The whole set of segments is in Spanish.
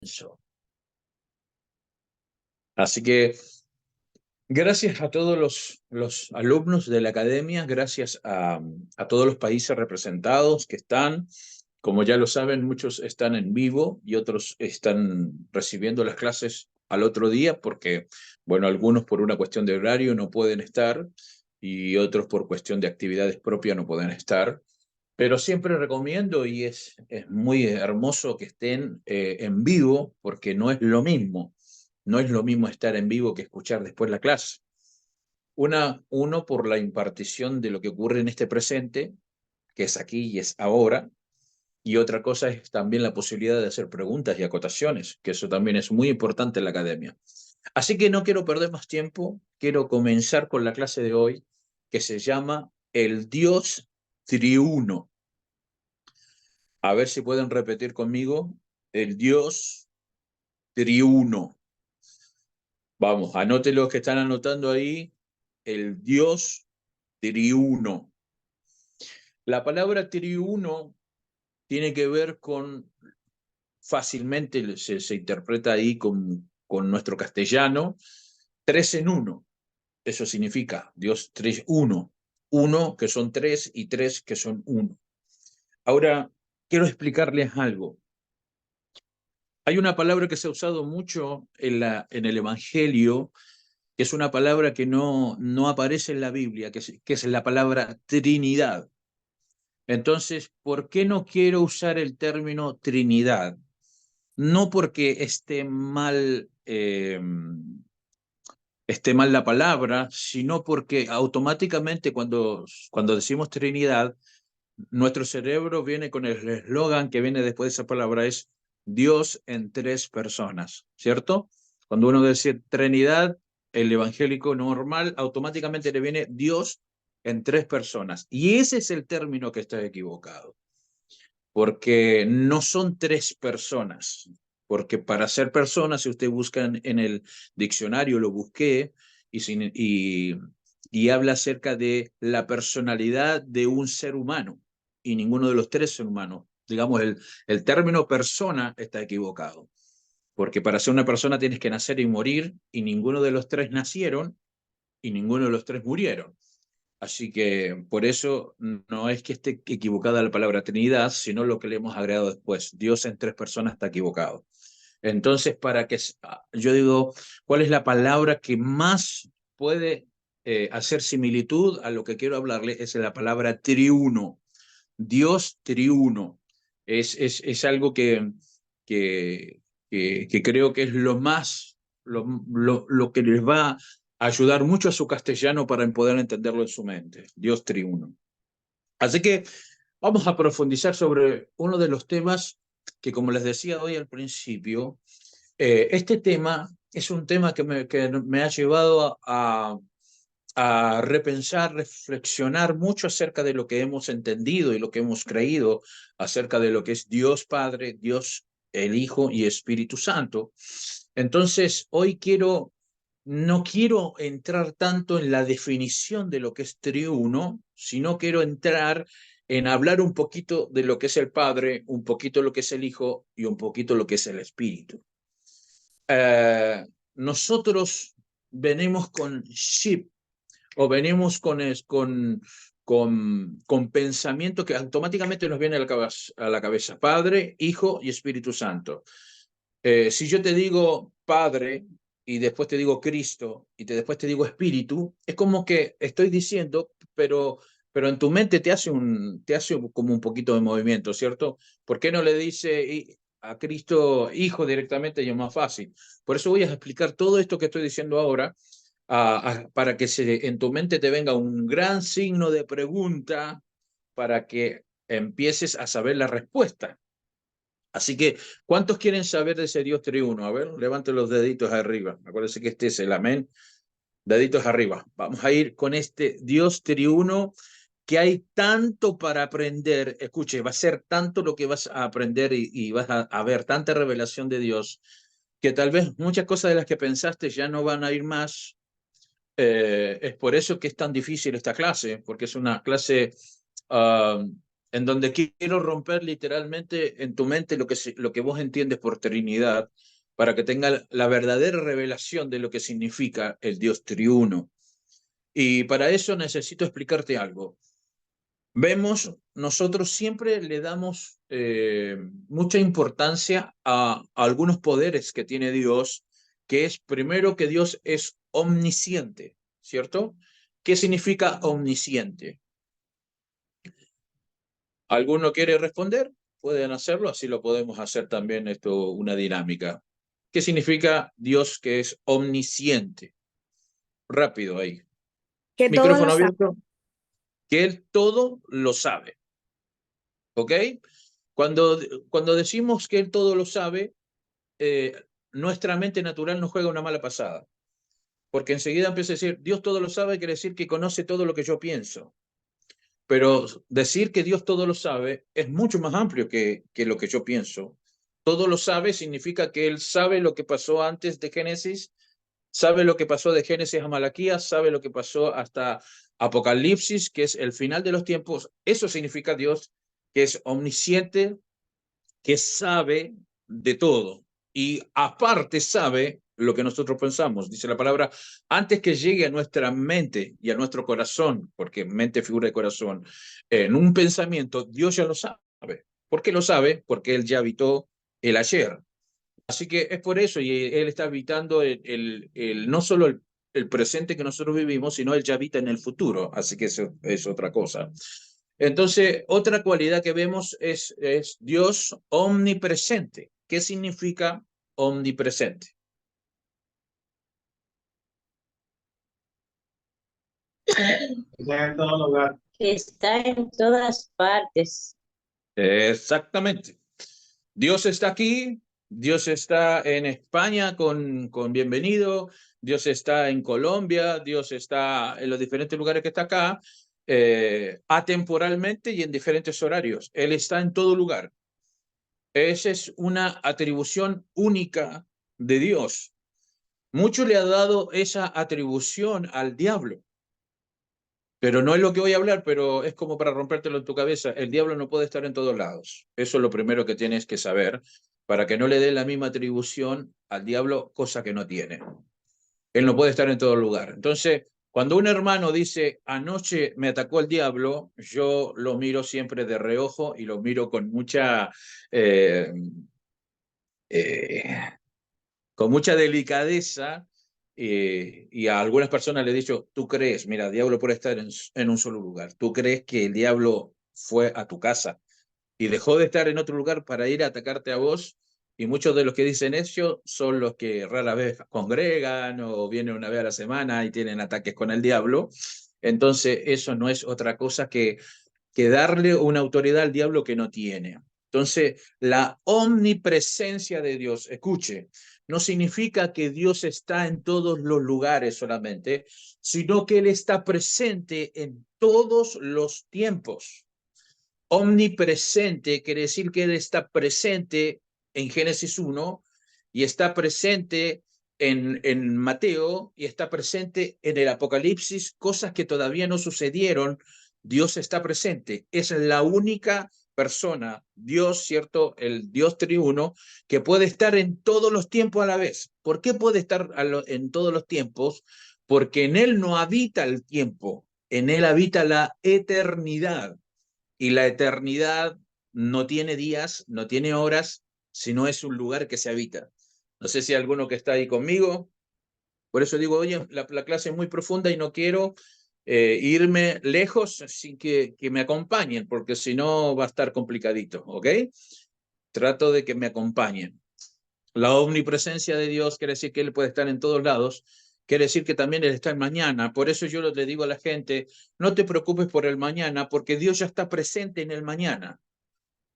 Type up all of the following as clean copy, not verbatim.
Eso. Así que gracias a todos los alumnos de la academia, gracias a todos los países representados que están. Como ya lo saben, muchos están en vivo y otros están recibiendo las clases al otro día porque, bueno, algunos por una cuestión de horario no pueden estar y otros por cuestión de actividades propias no pueden estar. Pero siempre recomiendo y es muy hermoso que estén en vivo porque no es lo mismo. No es lo mismo estar en vivo que escuchar después la clase. Uno por la impartición de lo que ocurre en este presente, que es aquí y es ahora, y otra cosa es también la posibilidad de hacer preguntas y acotaciones, que eso también es muy importante en la academia. Así que no quiero perder más tiempo, quiero comenzar con la clase de hoy, que se llama El Dios Triuno. A ver si pueden repetir conmigo, el Dios Triuno. Vamos, anoten los que están anotando ahí, el Dios Triuno. La palabra triuno tiene que ver con, fácilmente se interpreta ahí con nuestro castellano, tres en uno. Eso significa Dios tres, uno. Uno que son tres y tres que son uno. Ahora, quiero explicarles algo. Hay una palabra que se ha usado mucho en el Evangelio, que es una palabra que no aparece en la Biblia, que es la palabra Trinidad. Entonces, ¿por qué no quiero usar el término Trinidad? No porque esté mal la palabra, sino porque automáticamente cuando decimos Trinidad, nuestro cerebro viene con el eslogan que viene después de esa palabra, es Dios en tres personas, ¿cierto? Cuando uno dice Trinidad, el evangélico normal, automáticamente le viene Dios en tres personas. Y ese es el término que está equivocado, porque no son tres personas, porque para ser personas, si usted busca en el diccionario, lo busqué, y habla acerca de la personalidad de un ser humano, y ninguno de los tres son humanos. Digamos, el término persona está equivocado, porque para ser una persona tienes que nacer y morir, y ninguno de los tres nacieron, y ninguno de los tres murieron. Así que por eso no es que esté equivocada la palabra Trinidad, sino lo que le hemos agregado después. Dios en tres personas está equivocado. Entonces, yo digo, ¿cuál es la palabra que más puede hacer similitud a lo que quiero hablarle? Es la palabra triuno. Dios triuno. Es algo que, que creo que es lo que les va a ayudar mucho a su castellano para poder entenderlo en su mente. Dios triuno. Así que vamos a profundizar sobre uno de los temas que, como les decía hoy al principio, este tema es un tema que me ha llevado a repensar, reflexionar mucho acerca de lo que hemos entendido y lo que hemos creído acerca de lo que es Dios Padre, Dios el Hijo y Espíritu Santo. Entonces, hoy no quiero entrar tanto en la definición de lo que es triuno, sino quiero entrar en hablar un poquito de lo que es el Padre, un poquito lo que es el Hijo y un poquito lo que es el Espíritu. Nosotros venimos con ship o venimos con pensamiento que automáticamente nos viene a la cabeza, Padre, Hijo y Espíritu Santo. Si yo te digo Padre y después te digo Cristo y después te digo Espíritu, es como que estoy diciendo, pero en tu mente te hace como un poquito de movimiento, ¿cierto? ¿Por qué no le dice a Cristo Hijo directamente y es más fácil? Por eso voy a explicar todo esto que estoy diciendo ahora para que en tu mente te venga un gran signo de pregunta para que empieces a saber la respuesta. Así que, ¿cuántos quieren saber de ese Dios triuno? A ver, levanten los deditos arriba. Acuérdense que este es el amén. Deditos arriba. Vamos a ir con este Dios triuno que hay tanto para aprender. Escuche, va a ser tanto lo que vas a aprender y vas a ver tanta revelación de Dios que tal vez muchas cosas de las que pensaste ya no van a ir más. Es por eso que es tan difícil esta clase, porque es una clase en donde quiero romper literalmente en tu mente lo que vos entiendes por Trinidad, para que tenga la verdadera revelación de lo que significa el Dios triuno. Y para eso necesito explicarte algo. Vemos, nosotros siempre le damos mucha importancia a algunos poderes que tiene Dios, que es primero que Dios es omnisciente, ¿cierto? ¿Qué significa omnisciente? ¿Alguno quiere responder? Pueden hacerlo, así lo podemos hacer también esto, una dinámica. ¿Qué significa Dios que es omnisciente? Rápido ahí. Que todo lo Micrófono sabe. abierto. Que Él todo lo sabe, ¿ok? Cuando, cuando decimos que Él todo lo sabe, nuestra mente natural nos juega una mala pasada, porque enseguida empieza a decir, Dios todo lo sabe, quiere decir que conoce todo lo que yo pienso. Pero decir que Dios todo lo sabe es mucho más amplio que lo que yo pienso. Todo lo sabe significa que Él sabe lo que pasó antes de Génesis, sabe lo que pasó de Génesis a Malaquías, sabe lo que pasó hasta Apocalipsis, que es el final de los tiempos. Eso significa Dios que es omnisciente, que sabe de todo y aparte sabe lo que nosotros pensamos. Dice la palabra, antes que llegue a nuestra mente y a nuestro corazón, porque mente, figura de corazón, en un pensamiento, Dios ya lo sabe. ¿Por qué lo sabe? Porque Él ya habitó el ayer. Así que es por eso, y Él está habitando no solo el presente que nosotros vivimos, sino Él ya habita en el futuro. Así que eso es otra cosa. Entonces, otra cualidad que vemos es Dios omnipresente. ¿Qué significa omnipresente? Está en todo lugar. Está en todas partes. Exactamente. Dios está aquí, Dios está en España con Bienvenido, Dios está en Colombia, Dios está en los diferentes lugares que está acá, atemporalmente y en diferentes horarios. Él está en todo lugar. Esa es una atribución única de Dios. Mucho le ha dado esa atribución al diablo, pero no es lo que voy a hablar, pero es como para rompértelo en tu cabeza. El diablo no puede estar en todos lados. Eso es lo primero que tienes que saber para que no le dé la misma atribución al diablo, cosa que no tiene. Él no puede estar en todo lugar. Entonces, cuando un hermano dice, anoche me atacó el diablo, yo lo miro siempre de reojo y lo miro eh, eh, con mucha delicadeza, y a algunas personas le he dicho, tú crees, mira, el diablo puede estar en un solo lugar, tú crees que el diablo fue a tu casa y dejó de estar en otro lugar para ir a atacarte a vos, y muchos de los que dicen eso son los que rara vez congregan o vienen una vez a la semana y tienen ataques con el diablo. Entonces eso no es otra cosa que darle una autoridad al diablo que no tiene. Entonces, la omnipresencia de Dios, escuche, no significa que Dios está en todos los lugares solamente, sino que Él está presente en todos los tiempos. Omnipresente quiere decir que Él está presente en Génesis 1 y está presente en Mateo y está presente en el Apocalipsis, cosas que todavía no sucedieron. Dios está presente. Es la única persona, Dios, ¿cierto? El Dios triuno, que puede estar en todos los tiempos a la vez. ¿Por qué puede estar en todos los tiempos? Porque en Él no habita el tiempo, en Él habita la eternidad. Y la eternidad no tiene días, no tiene horas, sino es un lugar que se habita. No sé si hay alguno que está ahí conmigo. Por eso digo, oye, la clase es muy profunda y no quiero irme lejos sin que me acompañen, porque si no va a estar complicadito, ¿ok? Trato de que me acompañen. La omnipresencia de Dios quiere decir que Él puede estar en todos lados, quiere decir que también Él está en mañana. Por eso yo le digo a la gente, no te preocupes por el mañana, porque Dios ya está presente en el mañana.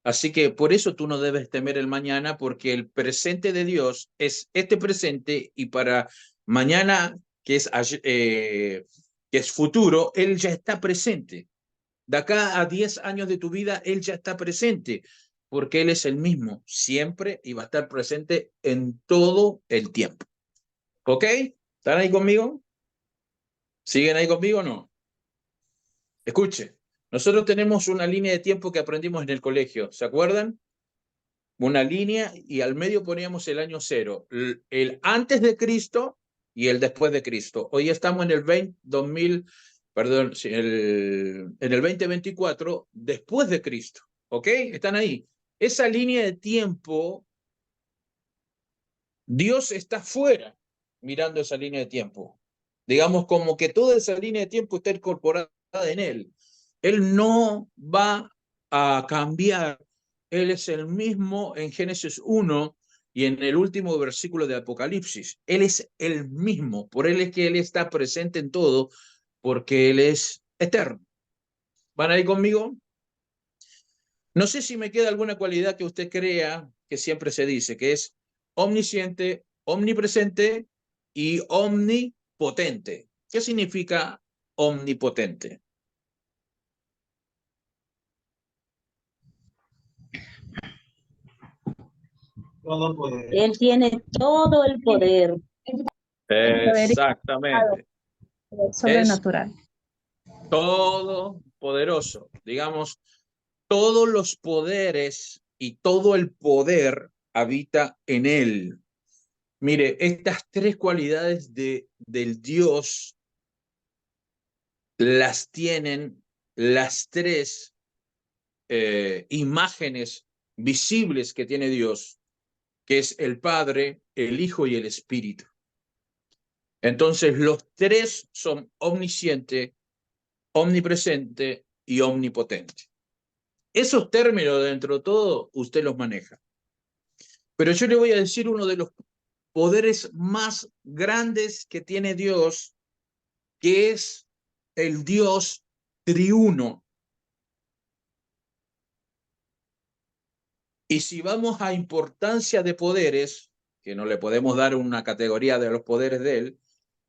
Así que por eso tú no debes temer el mañana, porque el presente de Dios es este presente y para mañana, que es futuro, Él ya está presente. De acá a 10 años de tu vida, Él ya está presente, porque Él es el mismo siempre y va a estar presente en todo el tiempo. ¿Ok? ¿Están ahí conmigo? ¿Siguen ahí conmigo o no? Escuche. Nosotros tenemos una línea de tiempo que aprendimos en el colegio, ¿se acuerdan? Una línea y al medio poníamos el año cero, el antes de Cristo y el después de Cristo. Hoy estamos en el 2000, perdón, en el 2024 después de Cristo, ¿ok? Están ahí. Esa línea de tiempo, Dios está fuera mirando esa línea de tiempo. Digamos como que toda esa línea de tiempo está incorporada en Él. Él no va a cambiar. Él es el mismo en Génesis 1 y en el último versículo de Apocalipsis. Él es el mismo. Por Él es que Él está presente en todo, porque Él es eterno. ¿Van ahí conmigo? No sé si me queda alguna cualidad que usted crea que siempre se dice, que es omnisciente, omnipresente y omnipotente. ¿Qué significa omnipotente? Todo poder. Él tiene todo el poder. Exactamente. Sobrenatural. Es todopoderoso. Digamos, todos los poderes y todo el poder habita en él. Mire, estas tres cualidades del Dios las tienen las tres imágenes visibles que tiene Dios, que es el Padre, el Hijo y el Espíritu. Entonces, los tres son omnisciente, omnipresente y omnipotente. Esos términos, dentro de todo, usted los maneja. Pero yo le voy a decir uno de los poderes más grandes que tiene Dios, que es el Dios triuno. Y si vamos a importancia de poderes, que no le podemos dar una categoría de los poderes de él,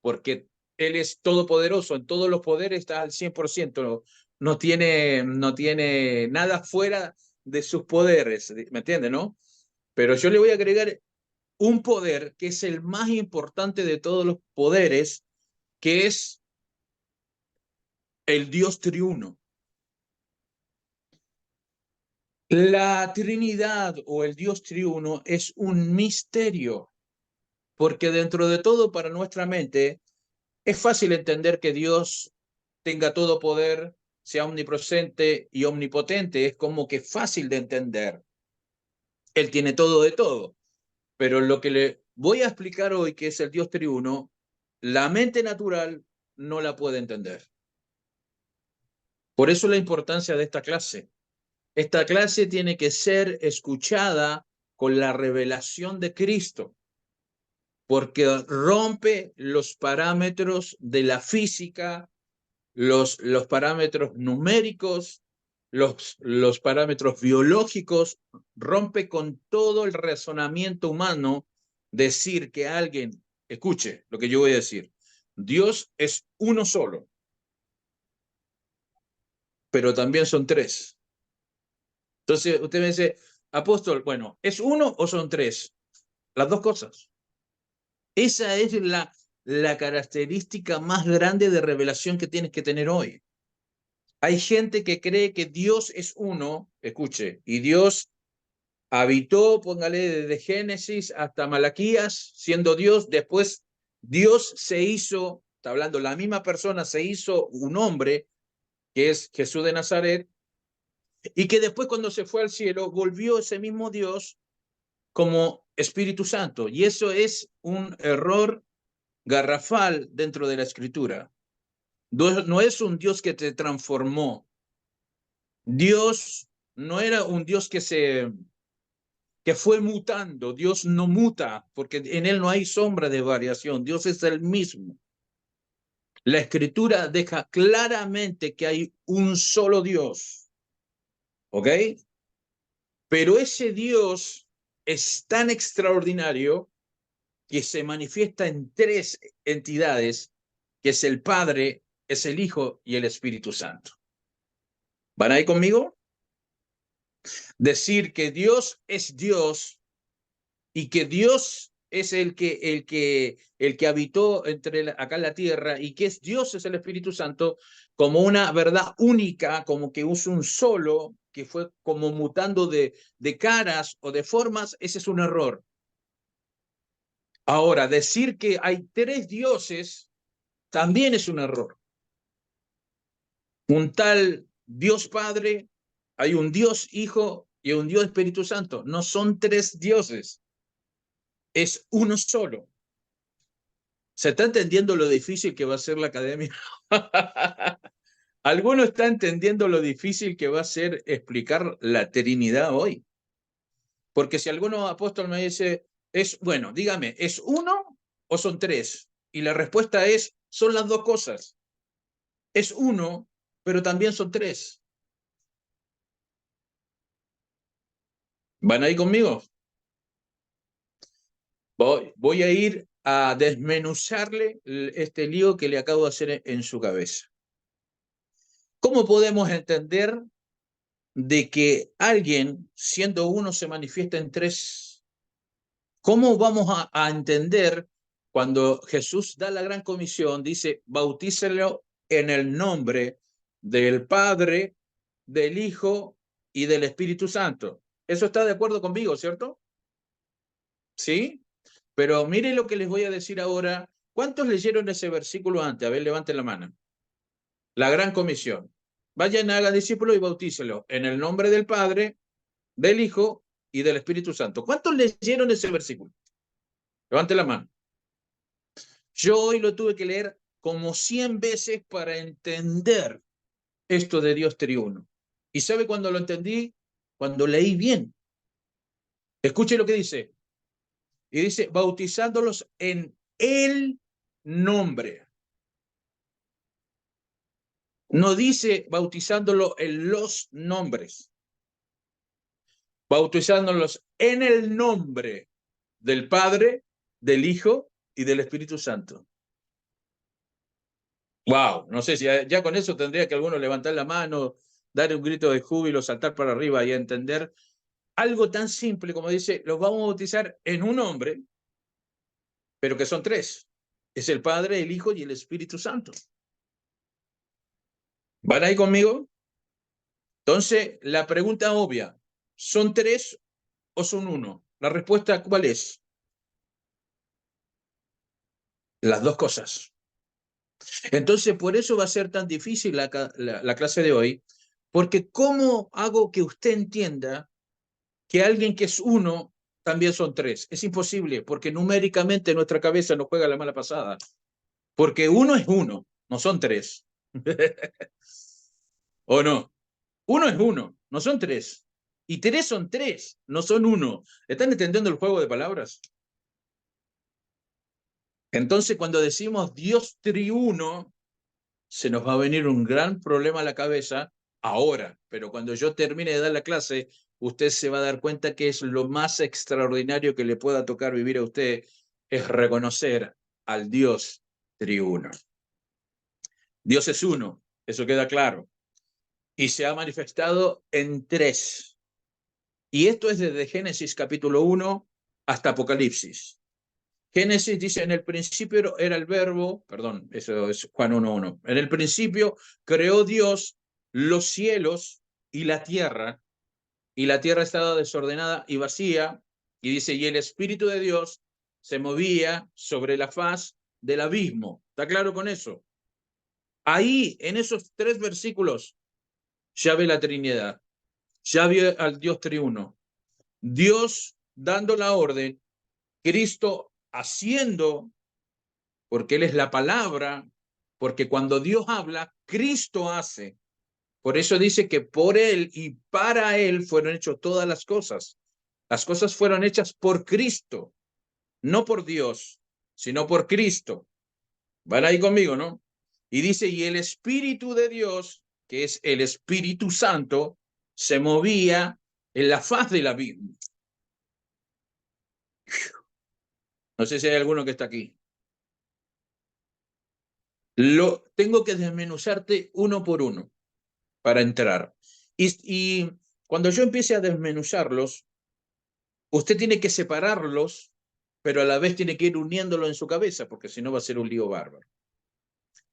porque él es todopoderoso, en todos los poderes está al 100%, no tiene nada fuera de sus poderes, ¿me entiende, no? Pero yo le voy a agregar un poder que es el más importante de todos los poderes, que es el Dios triuno. La Trinidad o el Dios triuno es un misterio, porque dentro de todo para nuestra mente es fácil entender que Dios tenga todo poder, sea omnipresente y omnipotente, es como que fácil de entender. Él tiene todo de todo, pero lo que le voy a explicar hoy, que es el Dios triuno, la mente natural no la puede entender. Por eso la importancia de esta clase. Esta clase tiene que ser escuchada con la revelación de Cristo, porque rompe los parámetros de la física, los parámetros numéricos, los parámetros biológicos, rompe con todo el razonamiento humano decir que alguien, escuche lo que yo voy a decir, Dios es uno solo, pero también son tres. Entonces usted me dice, apóstol, bueno, ¿es uno o son tres? Las dos cosas. Esa es la característica más grande de revelación que tienes que tener hoy. Hay gente que cree que Dios es uno, escuche, y Dios habitó, póngale desde Génesis hasta Malaquías, siendo Dios, después Dios se hizo, está hablando, la misma persona se hizo un hombre, que es Jesús de Nazaret, y que después cuando se fue al cielo, volvió ese mismo Dios como Espíritu Santo, y eso es un error garrafal dentro de la Escritura. No es un Dios que te transformó. Dios no era un Dios que fue mutando. Dios no muta, porque en él no hay sombra de variación. Dios es el mismo. La Escritura deja claramente que hay un solo Dios. ¿Ok? Pero ese Dios es tan extraordinario que se manifiesta en tres entidades, que es el Padre, es el Hijo y el Espíritu Santo. ¿Van ahí conmigo? Decir que Dios es Dios y que Dios es el que habitó acá en la tierra y que es Dios es el Espíritu Santo, como una verdad única, como que es un solo, que fue como mutando de caras o de formas, ese es un error. Ahora, decir que hay tres dioses también es un error. Un tal Dios Padre, hay un Dios Hijo y un Dios Espíritu Santo. No son tres dioses, es uno solo. ¿Se está entendiendo lo difícil que va a ser la academia? ¿Alguno está entendiendo lo difícil que va a ser explicar la Trinidad hoy? Porque si alguno apóstol me dice, bueno, dígame, ¿es uno o son tres? Y la respuesta es, son las dos cosas. Es uno, pero también son tres. ¿Van ahí conmigo? Voy a ir a desmenuzarle este lío que le acabo de hacer en su cabeza. ¿Cómo podemos entender de que alguien, siendo uno, se manifiesta en tres? ¿Cómo vamos a entender cuando Jesús da la gran comisión, dice, bautícelo en el nombre del Padre, del Hijo y del Espíritu Santo? ¿Eso está de acuerdo conmigo, cierto? ¿Sí? Pero mire lo que les voy a decir ahora. ¿Cuántos leyeron ese versículo antes? A ver, levanten la mano. La gran comisión. Vayan, hagan discípulos y bautícelo en el nombre del Padre, del Hijo y del Espíritu Santo. ¿Cuántos leyeron ese versículo? Levanten la mano. Yo hoy lo tuve que leer como 100 veces para entender esto de Dios triuno. ¿Y sabe cuándo lo entendí? Cuando leí bien. Escuche lo que dice. Y dice, bautizándolos en el nombre. No dice bautizándolo en los nombres. Bautizándolos en el nombre del Padre, del Hijo y del Espíritu Santo. Wow, no sé si ya con eso tendría que alguno levantar la mano, dar un grito de júbilo, saltar para arriba y entender algo tan simple como dice, los vamos a bautizar en un nombre, pero que son tres. Es el Padre, el Hijo y el Espíritu Santo. ¿Van ahí conmigo? Entonces, la pregunta obvia, ¿son tres o son uno? La respuesta, ¿cuál es? Las dos cosas. Entonces, por eso va a ser tan difícil la clase de hoy, porque ¿cómo hago que usted entienda que alguien que es uno también son tres? Es imposible, porque numéricamente nuestra cabeza nos juega la mala pasada. Porque uno es uno, no son tres. ¿O no? Uno es uno, no son tres. Y tres son tres, no son uno. ¿Están entendiendo el juego de palabras? Entonces, cuando decimos Dios triuno, se nos va a venir un gran problema a la cabeza ahora. Pero cuando yo termine de dar la clase, usted se va a dar cuenta que es lo más extraordinario que le pueda tocar vivir a usted, es reconocer al Dios triuno. Dios es uno, eso queda claro. Y se ha manifestado en tres. Y esto es desde Génesis capítulo 1 hasta Apocalipsis. Génesis dice, en el principio era el verbo, perdón, eso es Juan 1:1. En el principio creó Dios los cielos y la tierra estaba desordenada y vacía, y dice, y el Espíritu de Dios se movía sobre la faz del abismo. ¿Está claro con eso? Ahí, en esos 3 versículos, ya ve la Trinidad, ya ve al Dios triuno. Dios dando la orden, Cristo haciendo, porque Él es la palabra, porque cuando Dios habla, Cristo hace. Por eso dice que por Él y para Él fueron hechas todas las cosas. Las cosas fueron hechas por Cristo, no por Dios, sino por Cristo. Van ahí conmigo, ¿no? Y dice, y el Espíritu de Dios, que es el Espíritu Santo, se movía en la faz de la Biblia. No sé si hay alguno que está aquí. Tengo que desmenuzarte uno por uno para entrar. Y cuando yo empiece a desmenuzarlos, usted tiene que separarlos, pero a la vez tiene que ir uniéndolo en su cabeza, porque si no va a ser un lío bárbaro.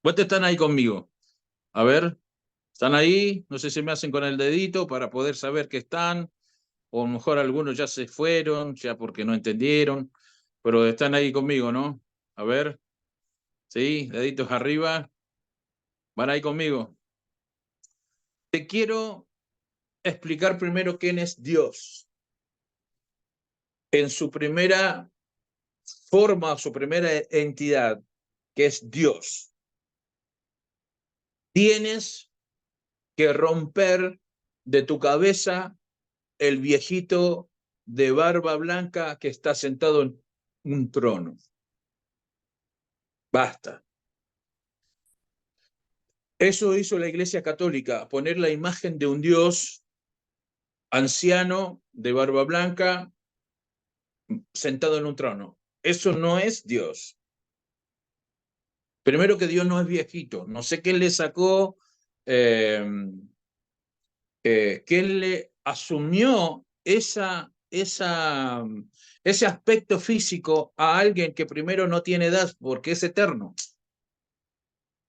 ¿Cuántos están ahí conmigo? A ver, ¿están ahí? No sé si me hacen con el dedito para poder saber que están, o a lo mejor algunos ya se fueron, ya porque no entendieron, pero están ahí conmigo, ¿no? A ver, ¿sí? Deditos arriba, van ahí conmigo. Te quiero explicar primero quién es Dios. En su primera forma, su primera entidad, que es Dios. Tienes que romper de tu cabeza el viejito de barba blanca que está sentado en un trono. Basta. Eso hizo la Iglesia Católica, poner la imagen de un Dios anciano de barba blanca sentado en un trono. Eso no es Dios. Primero que Dios no es viejito. No sé qué le sacó, quién le asumió ese aspecto físico a alguien que primero no tiene edad porque es eterno.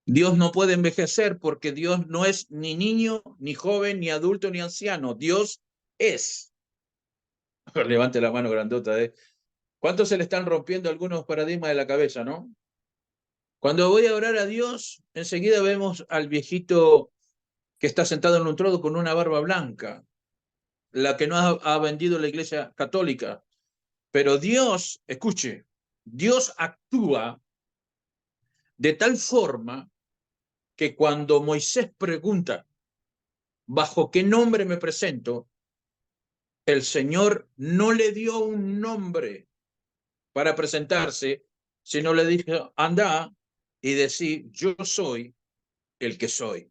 Dios no puede envejecer porque Dios no es ni niño, ni joven, ni adulto, ni anciano. Dios es. Levante la mano grandota. ¿Cuántos se le están rompiendo algunos paradigmas de la cabeza, no? Cuando voy a orar a Dios, enseguida vemos al viejito que está sentado en un trono con una barba blanca, la que no ha vendido la Iglesia Católica. Pero Dios, escuche, Dios actúa de tal forma que cuando Moisés pregunta, ¿bajo qué nombre me presento? El Señor no le dio un nombre para presentarse, sino le dijo, anda y decí, yo soy el que soy.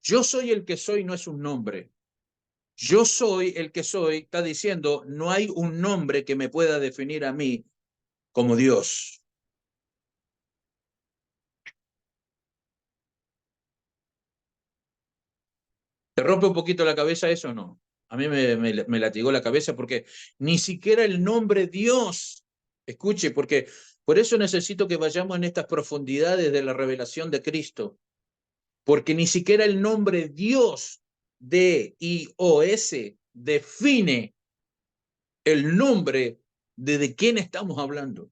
Yo soy el que soy no es un nombre. Yo soy el que soy, está diciendo, no hay un nombre que me pueda definir a mí como Dios. ¿Te rompe un poquito la cabeza eso o no? A mí me latigó la cabeza porque ni siquiera el nombre Dios, escuche, porque por eso necesito que vayamos en estas profundidades de la revelación de Cristo, porque ni siquiera el nombre Dios, D-I-O-S, define el nombre de quién estamos hablando.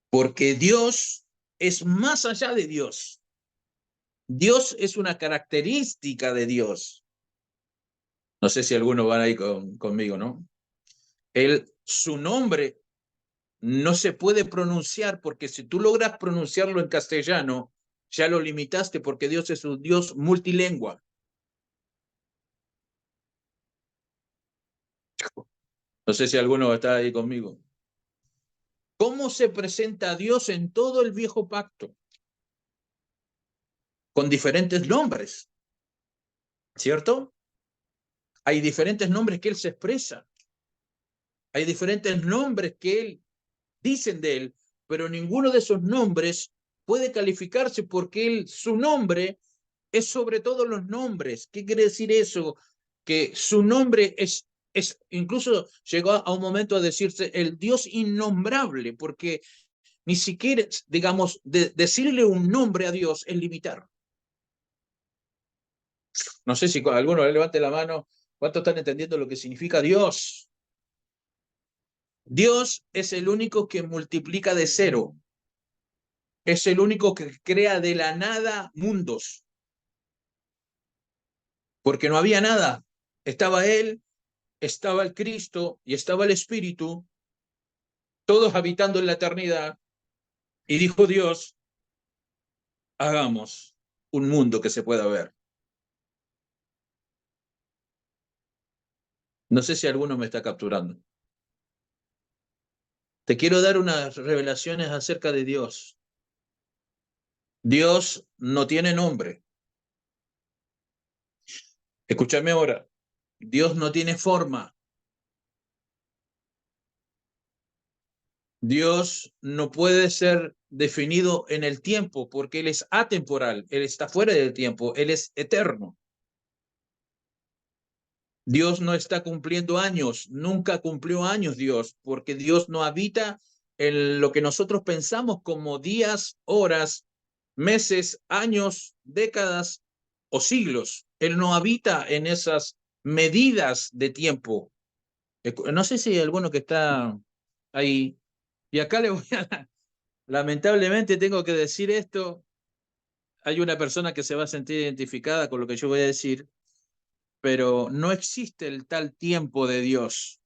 Porque Dios es más allá de Dios. Dios es una característica de Dios. No sé si algunos van ahí conmigo, ¿no? Su nombre no se puede pronunciar porque si tú logras pronunciarlo en castellano, ya lo limitaste porque Dios es un Dios multilingüe. No sé si alguno está ahí conmigo. ¿Cómo se presenta a Dios en todo el viejo pacto? Con diferentes nombres, ¿cierto? Hay diferentes nombres que Él se expresa. Hay diferentes nombres que Él dicen de Él, pero ninguno de esos nombres puede calificarse porque su nombre es sobre todos los nombres. ¿Qué quiere decir eso? Que su nombre es incluso llegó a un momento a decirse el Dios innombrable, porque ni siquiera, digamos, decirle un nombre a Dios es limitar. No sé si alguno levante la mano. ¿Cuántos están entendiendo lo que significa Dios? Dios es el único que multiplica de cero. Es el único que crea de la nada mundos. Porque no había nada. Estaba Él, estaba el Cristo y estaba el Espíritu, todos habitando en la eternidad. Y dijo Dios, hagamos un mundo que se pueda ver. No sé si alguno me está capturando. Te quiero dar unas revelaciones acerca de Dios. Dios no tiene nombre. Escúchame ahora. Dios no tiene forma. Dios no puede ser definido en el tiempo porque Él es atemporal. Él está fuera del tiempo. Él es eterno. Dios no está cumpliendo años. Nunca cumplió años Dios porque Dios no habita en lo que nosotros pensamos como días, horas, meses, años, décadas o siglos. Él no habita en esas medidas de tiempo. No sé si hay alguno que está ahí. Y acá le voy a... Lamentablemente tengo que decir esto. Hay una persona que se va a sentir identificada con lo que yo voy a decir, pero no existe el tal tiempo de Dios.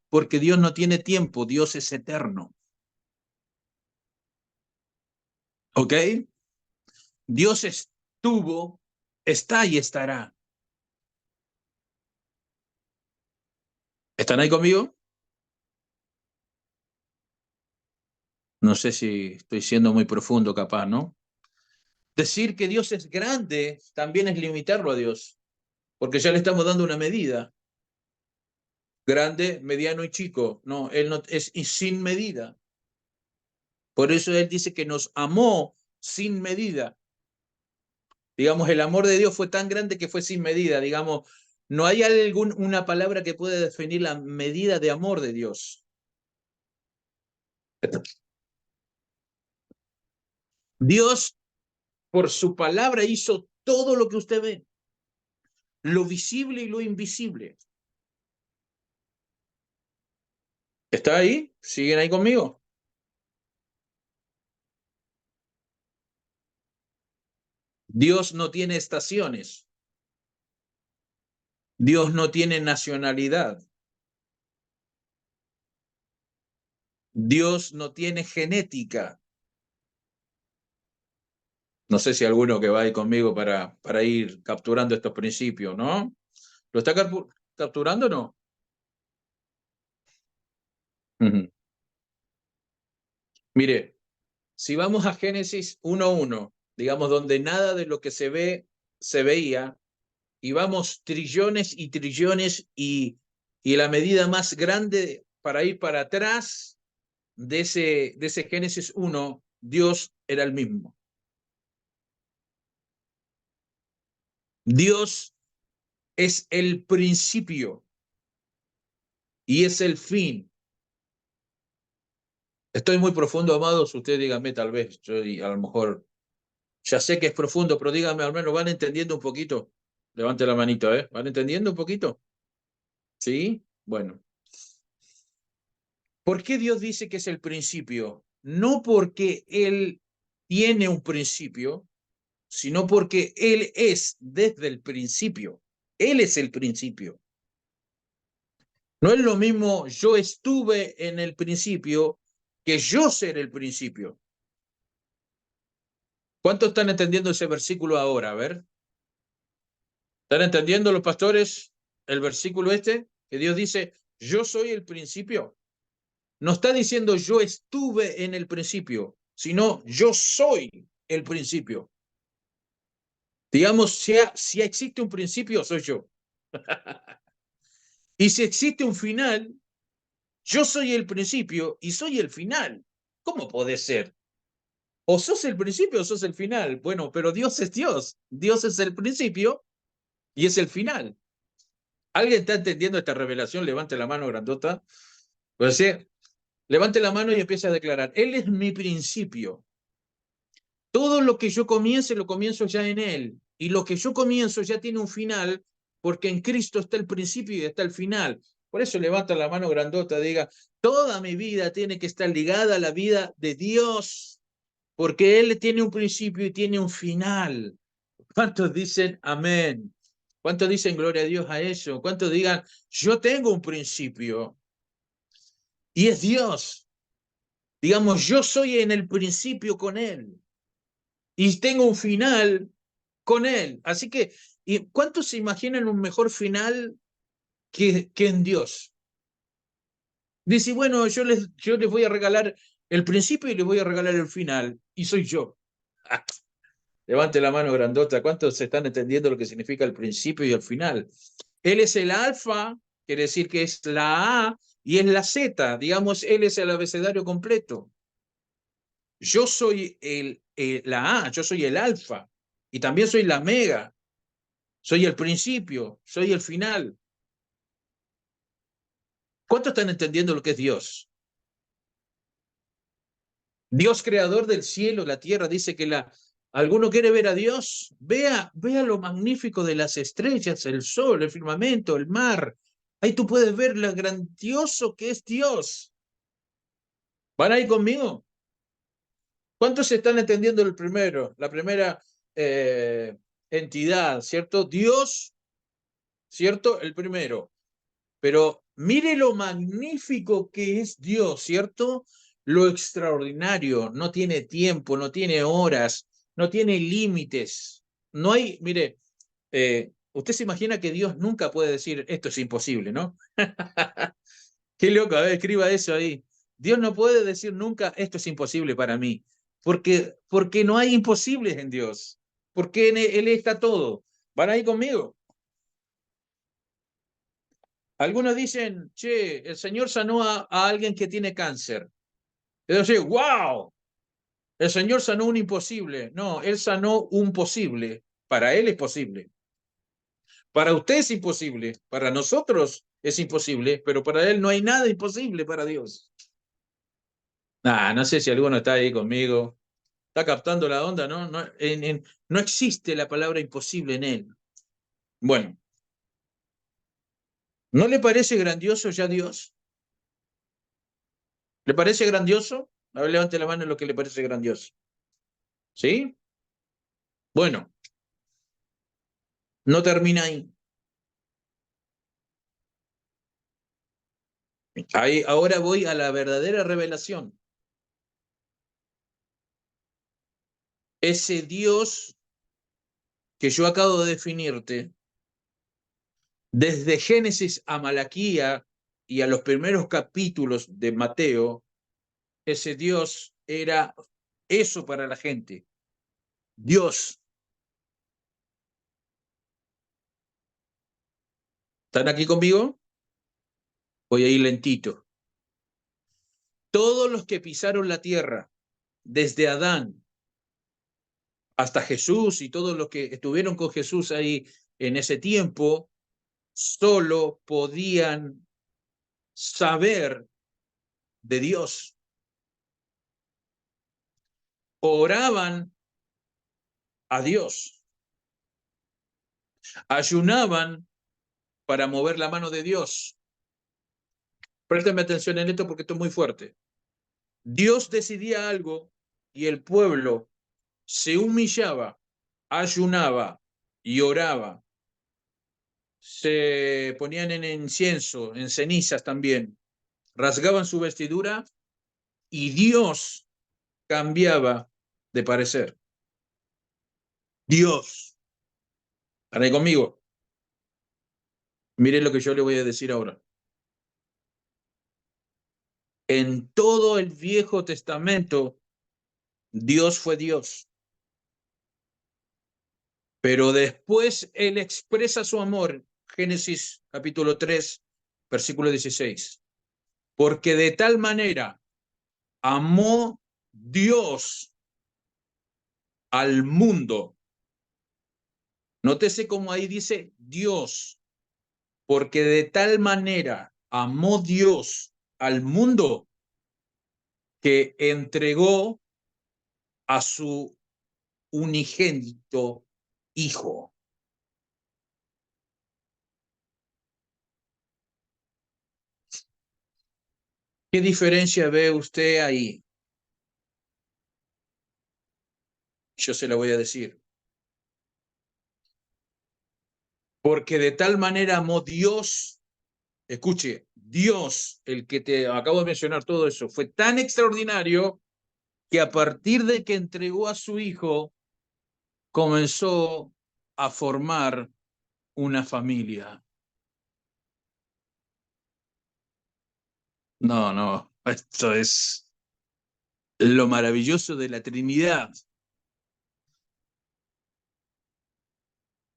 Porque Dios no tiene tiempo, Dios es eterno. ¿Ok? Dios estuvo, está y estará. ¿Están ahí conmigo? No sé si estoy siendo muy profundo, capaz, ¿no? Decir que Dios es grande también es limitarlo a Dios, porque ya le estamos dando una medida. Grande, mediano y chico. No, Él no es sin medida. Por eso Él dice que nos amó sin medida. Digamos, el amor de Dios fue tan grande que fue sin medida. Digamos, no hay una palabra que pueda definir la medida de amor de Dios. Dios, por su palabra, hizo todo lo que usted ve, lo visible y lo invisible. ¿Está ahí? ¿Siguen ahí conmigo? Dios no tiene estaciones. Dios no tiene nacionalidad. Dios no tiene genética. No sé si alguno que va ahí conmigo para ir capturando estos principios, ¿no? ¿Lo está capturando o no? Uh-huh. Mire, si vamos a Génesis 1:1, digamos, donde nada de lo que se ve se veía, y vamos trillones y trillones y la medida más grande para ir para atrás de ese Génesis 1, Dios era el mismo. Dios es el principio y es el fin. Estoy muy profundo, amados. Usted dígame, tal vez, yo a lo mejor ya sé que es profundo, pero dígame, al menos van entendiendo un poquito. Levante la manito, ¿eh? ¿Van entendiendo un poquito? ¿Sí? Bueno. ¿Por qué Dios dice que es el principio? No porque Él tiene un principio, sino porque Él es desde el principio. Él es el principio. No es lo mismo yo estuve en el principio que yo ser el principio. ¿Cuántos están entendiendo ese versículo ahora? A ver. ¿Están entendiendo los pastores el versículo este? Que Dios dice, yo soy el principio. No está diciendo yo estuve en el principio, sino yo soy el principio. Digamos, si existe un principio, soy yo. Y si existe un final, yo soy el principio y soy el final. ¿Cómo puede ser? O sos el principio o sos el final. Bueno, pero Dios es Dios. Dios es el principio y es el final. ¿Alguien está entendiendo esta revelación? Levante la mano grandota. Pues sí, levante la mano y empiece a declarar. Él es mi principio. Todo lo que yo comience, lo comienzo ya en Él. Y lo que yo comienzo ya tiene un final, porque en Cristo está el principio y está el final. Por eso levanta la mano grandota, diga, toda mi vida tiene que estar ligada a la vida de Dios, porque Él tiene un principio y tiene un final. ¿Cuántos dicen amén? ¿Cuántos dicen gloria a Dios a eso? ¿Cuántos digan, yo tengo un principio y es Dios? Digamos, yo soy en el principio con Él y tengo un final con Él. Así que, ¿y cuántos se imaginan un mejor final que en Dios? Dice, bueno, yo les voy a regalar el principio y les voy a regalar el final, y soy yo. Levante la mano grandota. ¿Cuántos están entendiendo lo que significa el principio y el final? Él es el alfa, quiere decir que es la A y es la Z. Digamos, Él es el abecedario completo. Yo soy la A, yo soy el alfa y también soy la mega. Soy el principio, soy el final. ¿Cuántos están entendiendo lo que es Dios? Dios creador del cielo, la tierra, dice que ¿alguno quiere ver a Dios? Vea lo magnífico de las estrellas, el sol, el firmamento, el mar. Ahí tú puedes ver lo grandioso que es Dios. ¿Van ahí conmigo? ¿Cuántos están entendiendo el primero? La primera entidad, ¿cierto? Dios, ¿cierto? El primero. Pero mire lo magnífico que es Dios, ¿cierto? Lo extraordinario, no tiene tiempo, no tiene horas, no tiene límites. No hay, mire, usted se imagina que Dios nunca puede decir esto es imposible, ¿no? Qué loco, a ver, escriba eso ahí. Dios no puede decir nunca esto es imposible para mí, porque no hay imposibles en Dios, porque en Él está todo. ¿Van ahí conmigo? Algunos dicen, che, el Señor sanó a alguien que tiene cáncer. Es decir, wow, el Señor sanó un imposible. No, Él sanó un posible. Para Él es posible. Para usted es imposible. Para nosotros es imposible, pero para Él no hay nada imposible para Dios. No sé si alguno está ahí conmigo. Está captando la onda, ¿no? No existe la palabra imposible en Él. Bueno, ¿no le parece grandioso ya Dios? ¿Le parece grandioso? A ver, levante la mano en lo que le parece grandioso. ¿Sí? Bueno, no termina ahí. Ahora voy a la verdadera revelación. Ese Dios que yo acabo de definirte, desde Génesis a Malaquía y a los primeros capítulos de Mateo, ese Dios era eso para la gente. Dios. ¿Están aquí conmigo? Voy a ir lentito. Todos los que pisaron la tierra, desde Adán hasta Jesús y todos los que estuvieron con Jesús ahí en ese tiempo, solo podían saber de Dios. Oraban a Dios, ayunaban para mover la mano de Dios. Préstame atención en esto porque esto es muy fuerte. Dios decidía algo y el pueblo se humillaba, ayunaba y oraba. Se ponían en incienso, en cenizas también. Rasgaban su vestidura y Dios cambiaba de parecer. Dios. ¿Están ahí conmigo? Miren lo que yo le voy a decir ahora. En todo el Viejo Testamento, Dios fue Dios. Pero después Él expresa su amor, Génesis capítulo 3, versículo 16. Porque de tal manera amó Dios al mundo. Nótese cómo ahí dice Dios. Porque de tal manera amó Dios al mundo que entregó a su unigénito Hijo. ¿Qué diferencia ve usted ahí? Yo se la voy a decir. Porque de tal manera amó Dios, escuche, Dios, el que te acabo de mencionar todo eso, fue tan extraordinario que a partir de que entregó a su Hijo, comenzó a formar una familia. No, esto es lo maravilloso de la Trinidad.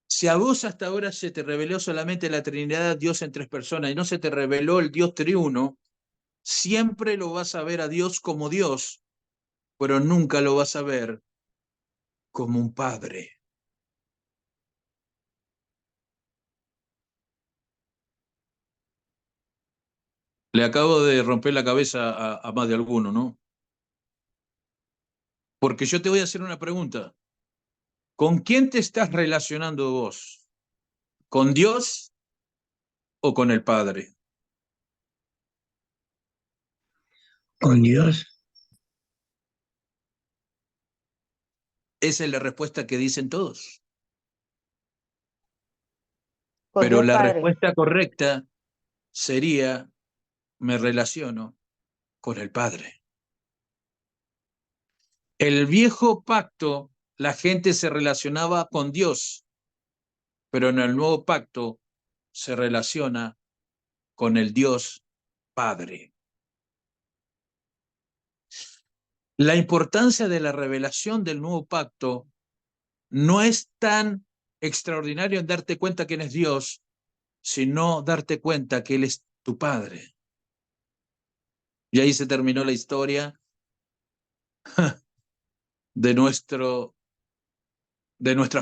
Si a vos hasta ahora se te reveló solamente la Trinidad, Dios en tres personas, y no se te reveló el Dios triuno, siempre lo vas a ver a Dios como Dios, pero nunca lo vas a ver como un padre. Le acabo de romper la cabeza a más de alguno, ¿no? Porque yo te voy a hacer una pregunta. ¿Con quién te estás relacionando vos? ¿Con Dios o con el Padre? Con Dios. Esa es la respuesta que dicen todos. Con Pero Dios la Padre. respuesta correcta sería, me relaciono con el Padre. El viejo pacto, la gente se relacionaba con Dios, pero en el nuevo pacto se relaciona con el Dios Padre. La importancia de la revelación del nuevo pacto no es tan extraordinario en darte cuenta quién es Dios, sino darte cuenta que Él es tu Padre. Y ahí se terminó la historia de nuestra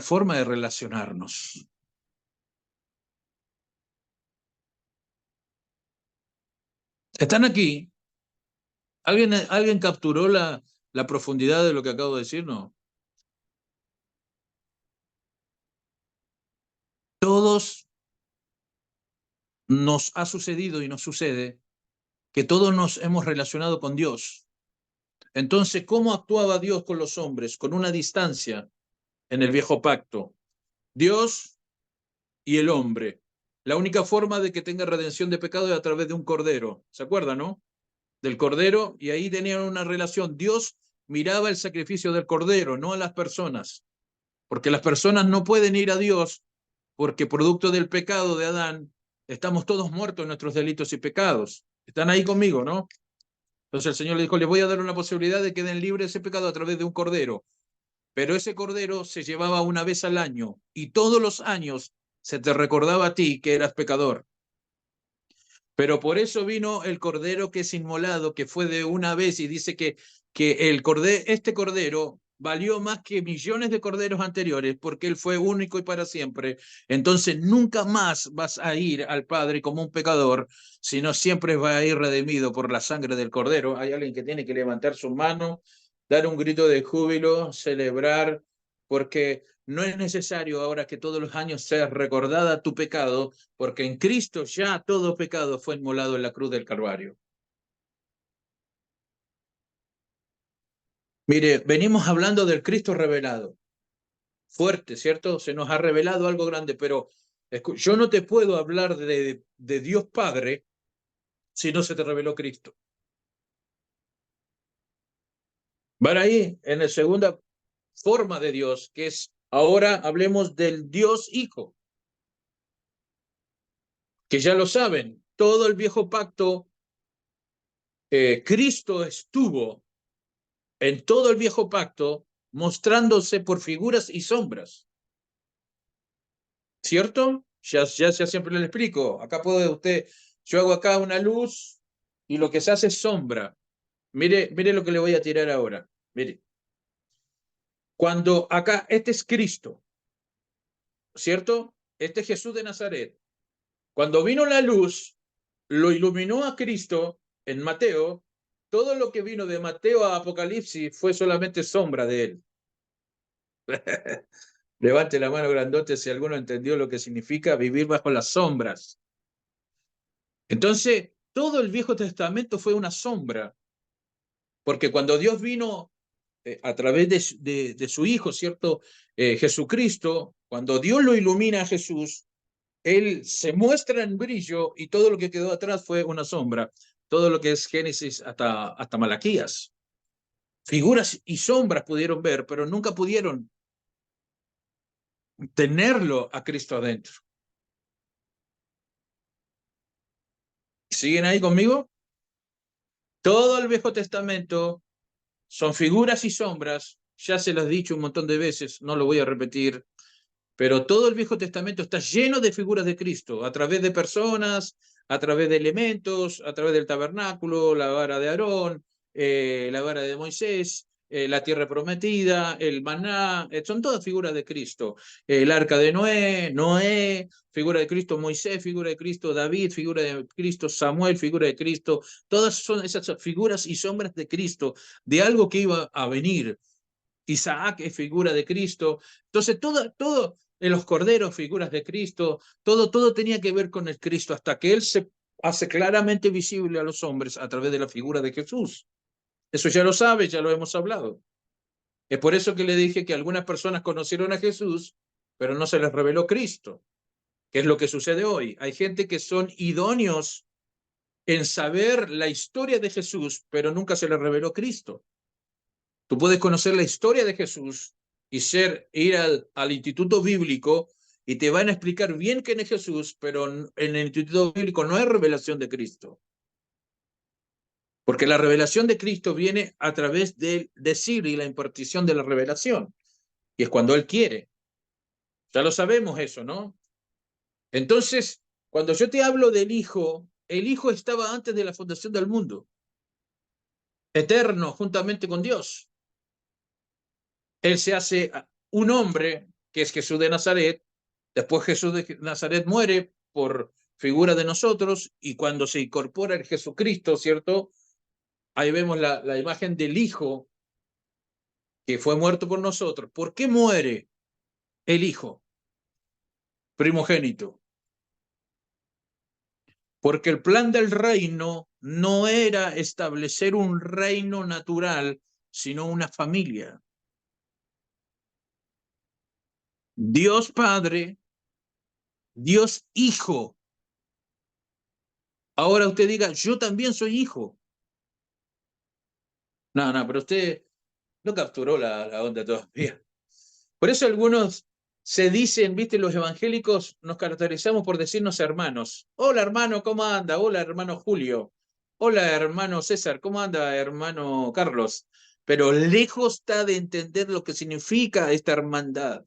forma de relacionarnos. ¿Están aquí? ¿Alguien capturó la profundidad de lo que acabo de decir? No. Todos nos ha sucedido y nos sucede que todos nos hemos relacionado con Dios. Entonces, ¿cómo actuaba Dios con los hombres? Con una distancia en el viejo pacto. Dios y el hombre. La única forma de que tenga redención de pecado es a través de un cordero. ¿Se acuerdan, no? Del cordero, y ahí tenían una relación. Dios miraba el sacrificio del cordero, no a las personas, porque las personas no pueden ir a Dios, porque producto del pecado de Adán, estamos todos muertos en nuestros delitos y pecados. Están ahí conmigo, ¿no? Entonces el Señor le dijo, les voy a dar una posibilidad de que den libre ese pecado a través de un cordero. Pero ese cordero se llevaba una vez al año, y todos los años se te recordaba a ti que eras pecador. Pero por eso vino el cordero que es inmolado, que fue de una vez, y dice que este cordero valió más que millones de corderos anteriores, porque él fue único y para siempre. Entonces nunca más vas a ir al Padre como un pecador, sino siempre vas a ir redimido por la sangre del cordero. Hay alguien que tiene que levantar su mano, dar un grito de júbilo, celebrar, porque no es necesario ahora que todos los años seas recordada tu pecado, porque en Cristo ya todo pecado fue inmolado en la cruz del Calvario. Mire, venimos hablando del Cristo revelado. Fuerte, ¿cierto? Se nos ha revelado algo grande, pero yo no te puedo hablar de Dios Padre si no se te reveló Cristo. Van ahí en la segunda forma de Dios, que es, ahora hablemos del Dios Hijo, que ya lo saben, todo el viejo pacto, Cristo estuvo en todo el viejo pacto mostrándose por figuras y sombras. ¿Cierto? Ya siempre le explico. Acá puede usted, yo hago acá una luz y lo que se hace es sombra. Mire lo que le voy a tirar ahora. Mire. Cuando acá, este es Cristo, ¿cierto? Este es Jesús de Nazaret. Cuando vino la luz, lo iluminó a Cristo en Mateo. Todo lo que vino de Mateo a Apocalipsis fue solamente sombra de él. Levante la mano grandote si alguno entendió lo que significa vivir bajo las sombras. Entonces, todo el Viejo Testamento fue una sombra, porque cuando Dios vino a través de su Hijo, ¿cierto? Jesucristo, cuando Dios lo ilumina a Jesús, Él se muestra en brillo y todo lo que quedó atrás fue una sombra. Todo lo que es Génesis hasta Malaquías. Figuras y sombras pudieron ver, pero nunca pudieron tenerlo a Cristo adentro. ¿Siguen ahí conmigo? Todo el Viejo Testamento son figuras y sombras, ya se los he dicho un montón de veces, no lo voy a repetir, pero todo el Viejo Testamento está lleno de figuras de Cristo, a través de personas, a través de elementos, a través del tabernáculo, la vara de Aarón, la vara de Moisés, la tierra prometida, el maná, son todas figuras de Cristo. El arca de Noé, figura de Cristo, Moisés, figura de Cristo, David, figura de Cristo, Samuel, figura de Cristo. Todas son esas figuras y sombras de Cristo, de algo que iba a venir. Isaac es figura de Cristo. Entonces, todo en los corderos, figuras de Cristo, todo tenía que ver con el Cristo, hasta que Él se hace claramente visible a los hombres a través de la figura de Jesús. Eso ya lo sabe, ya lo hemos hablado. Es por eso que le dije que algunas personas conocieron a Jesús, pero no se les reveló Cristo, que es lo que sucede hoy. Hay gente que son idóneos en saber la historia de Jesús, pero nunca se les reveló Cristo. Tú puedes conocer la historia de Jesús y ir al instituto bíblico y te van a explicar bien quién es Jesús, pero en el instituto bíblico no hay revelación de Cristo. Porque la revelación de Cristo viene a través del decir y la impartición de la revelación. Y es cuando Él quiere. Ya lo sabemos eso, ¿no? Entonces, cuando yo te hablo del Hijo, el Hijo estaba antes de la fundación del mundo. Eterno, juntamente con Dios. Él se hace un hombre, que es Jesús de Nazaret. Después Jesús de Nazaret muere por figura de nosotros, y cuando se incorpora el Jesucristo, ¿cierto? Ahí vemos la imagen del Hijo que fue muerto por nosotros. ¿Por qué muere el Hijo primogénito? Porque el plan del reino no era establecer un reino natural, sino una familia. Dios Padre, Dios Hijo. Ahora usted diga, yo también soy hijo. No, pero usted no capturó la onda todavía. Por eso algunos se dicen, viste, los evangélicos nos caracterizamos por decirnos hermanos. Hola hermano, ¿cómo anda? Hola hermano Julio. Hola hermano César, ¿cómo anda hermano Carlos? Pero lejos está de entender lo que significa esta hermandad.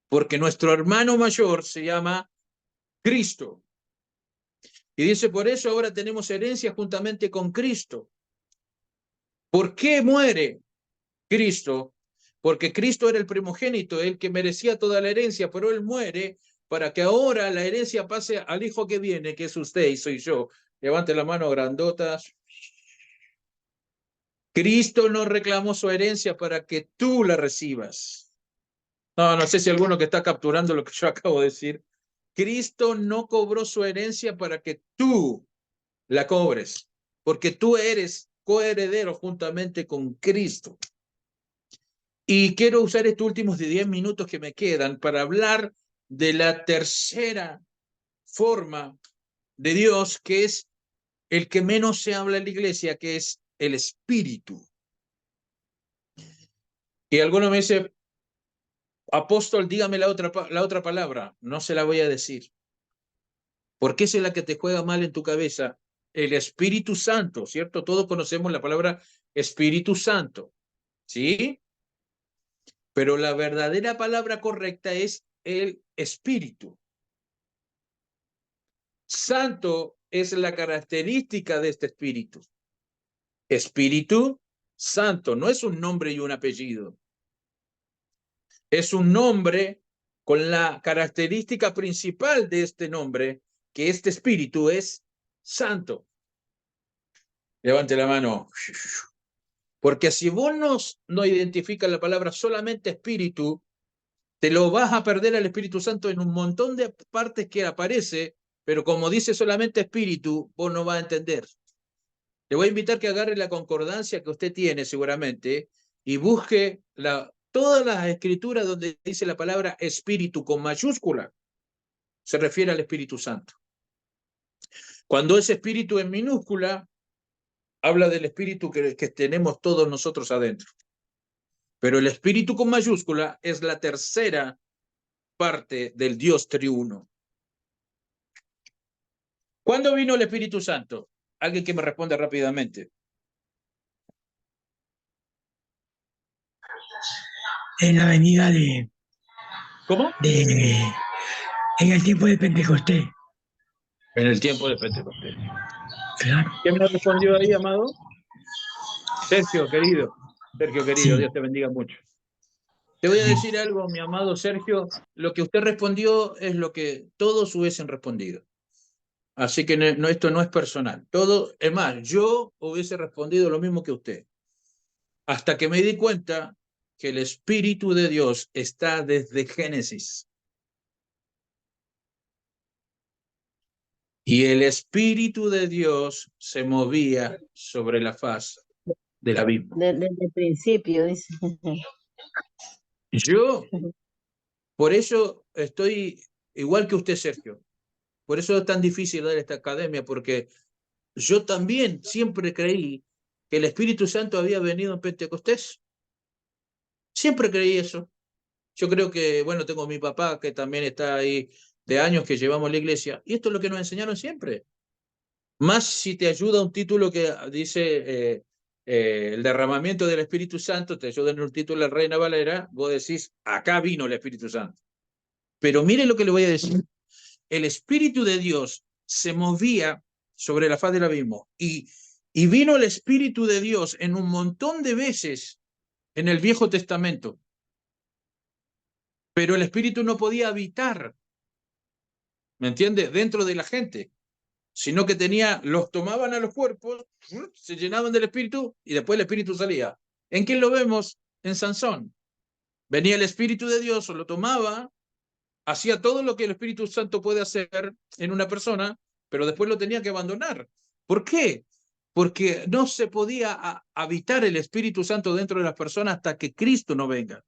Porque nuestro hermano mayor se llama Cristo. Y dice, por eso ahora tenemos herencia juntamente con Cristo. ¿Por qué muere Cristo? Porque Cristo era el primogénito, el que merecía toda la herencia, pero Él muere para que ahora la herencia pase al hijo que viene, que es usted y soy yo. Levante la mano grandotas. Cristo no reclamó su herencia para que tú la recibas. No sé si alguno que está capturando lo que yo acabo de decir. Cristo no cobró su herencia para que tú la cobres, porque tú eres coheredero juntamente con Cristo. Y quiero usar estos últimos 10 minutos que me quedan para hablar de la tercera forma de Dios, que es el que menos se habla en la iglesia, que es el Espíritu. Y alguno me dice, apóstol, dígame la otra palabra. No se la voy a decir. Porque esa es la que te juega mal en tu cabeza. El Espíritu Santo, ¿cierto? Todos conocemos la palabra Espíritu Santo, ¿sí? Pero la verdadera palabra correcta es el Espíritu. Santo es la característica de este Espíritu. Espíritu Santo no es un nombre y un apellido. Es un nombre con la característica principal de este nombre, que este Espíritu es Santo. Levante la mano. Porque si vos no identificas la palabra solamente Espíritu, te lo vas a perder al Espíritu Santo en un montón de partes que aparece, pero como dice solamente Espíritu, vos no vas a entender. Le voy a invitar que agarre la concordancia que usted tiene seguramente y busque todas las escrituras donde dice la palabra Espíritu con mayúscula. Se refiere al Espíritu Santo. Cuando es Espíritu en minúscula, habla del Espíritu que tenemos todos nosotros adentro. Pero el Espíritu con mayúscula es la tercera parte del Dios triuno. ¿Cuándo vino el Espíritu Santo? Alguien que me responda rápidamente. En la venida de... ¿Cómo? En el tiempo de Pentecostés. En el tiempo de Pentecostés. Claro. ¿Quién me respondió ahí, amado? Sergio, querido. Sergio, querido, sí. Dios te bendiga mucho. Te voy a decir algo, mi amado Sergio. Lo que usted respondió es lo que todos hubiesen respondido. Así que esto no es personal. Es más, yo hubiese respondido lo mismo que usted. Hasta que me di cuenta que el Espíritu de Dios está desde Génesis. Y el Espíritu de Dios se movía sobre la faz del abismo. Desde el principio, dice. Yo, por eso estoy igual que usted, Sergio. Por eso es tan difícil dar esta academia, porque yo también siempre creí que el Espíritu Santo había venido en Pentecostés. Siempre creí eso. Yo creo que, bueno, tengo a mi papá que también está ahí de años que llevamos la iglesia, y esto es lo que nos enseñaron siempre. Más si te ayuda un título que dice el derramamiento del Espíritu Santo, te ayuda en un título de la Reina Valera, vos decís, acá vino el Espíritu Santo. Pero mire lo que le voy a decir. El Espíritu de Dios se movía sobre la faz del abismo y vino el Espíritu de Dios en un montón de veces en el Viejo Testamento. Pero el Espíritu no podía habitar, ¿me entiende?, dentro de la gente, sino que los tomaban a los cuerpos, se llenaban del Espíritu y después el Espíritu salía. ¿En qué lo vemos? En Sansón. Venía el Espíritu de Dios, lo tomaba, hacía todo lo que el Espíritu Santo puede hacer en una persona, pero después lo tenía que abandonar. ¿Por qué? Porque no se podía habitar el Espíritu Santo dentro de las personas hasta que Cristo no venga.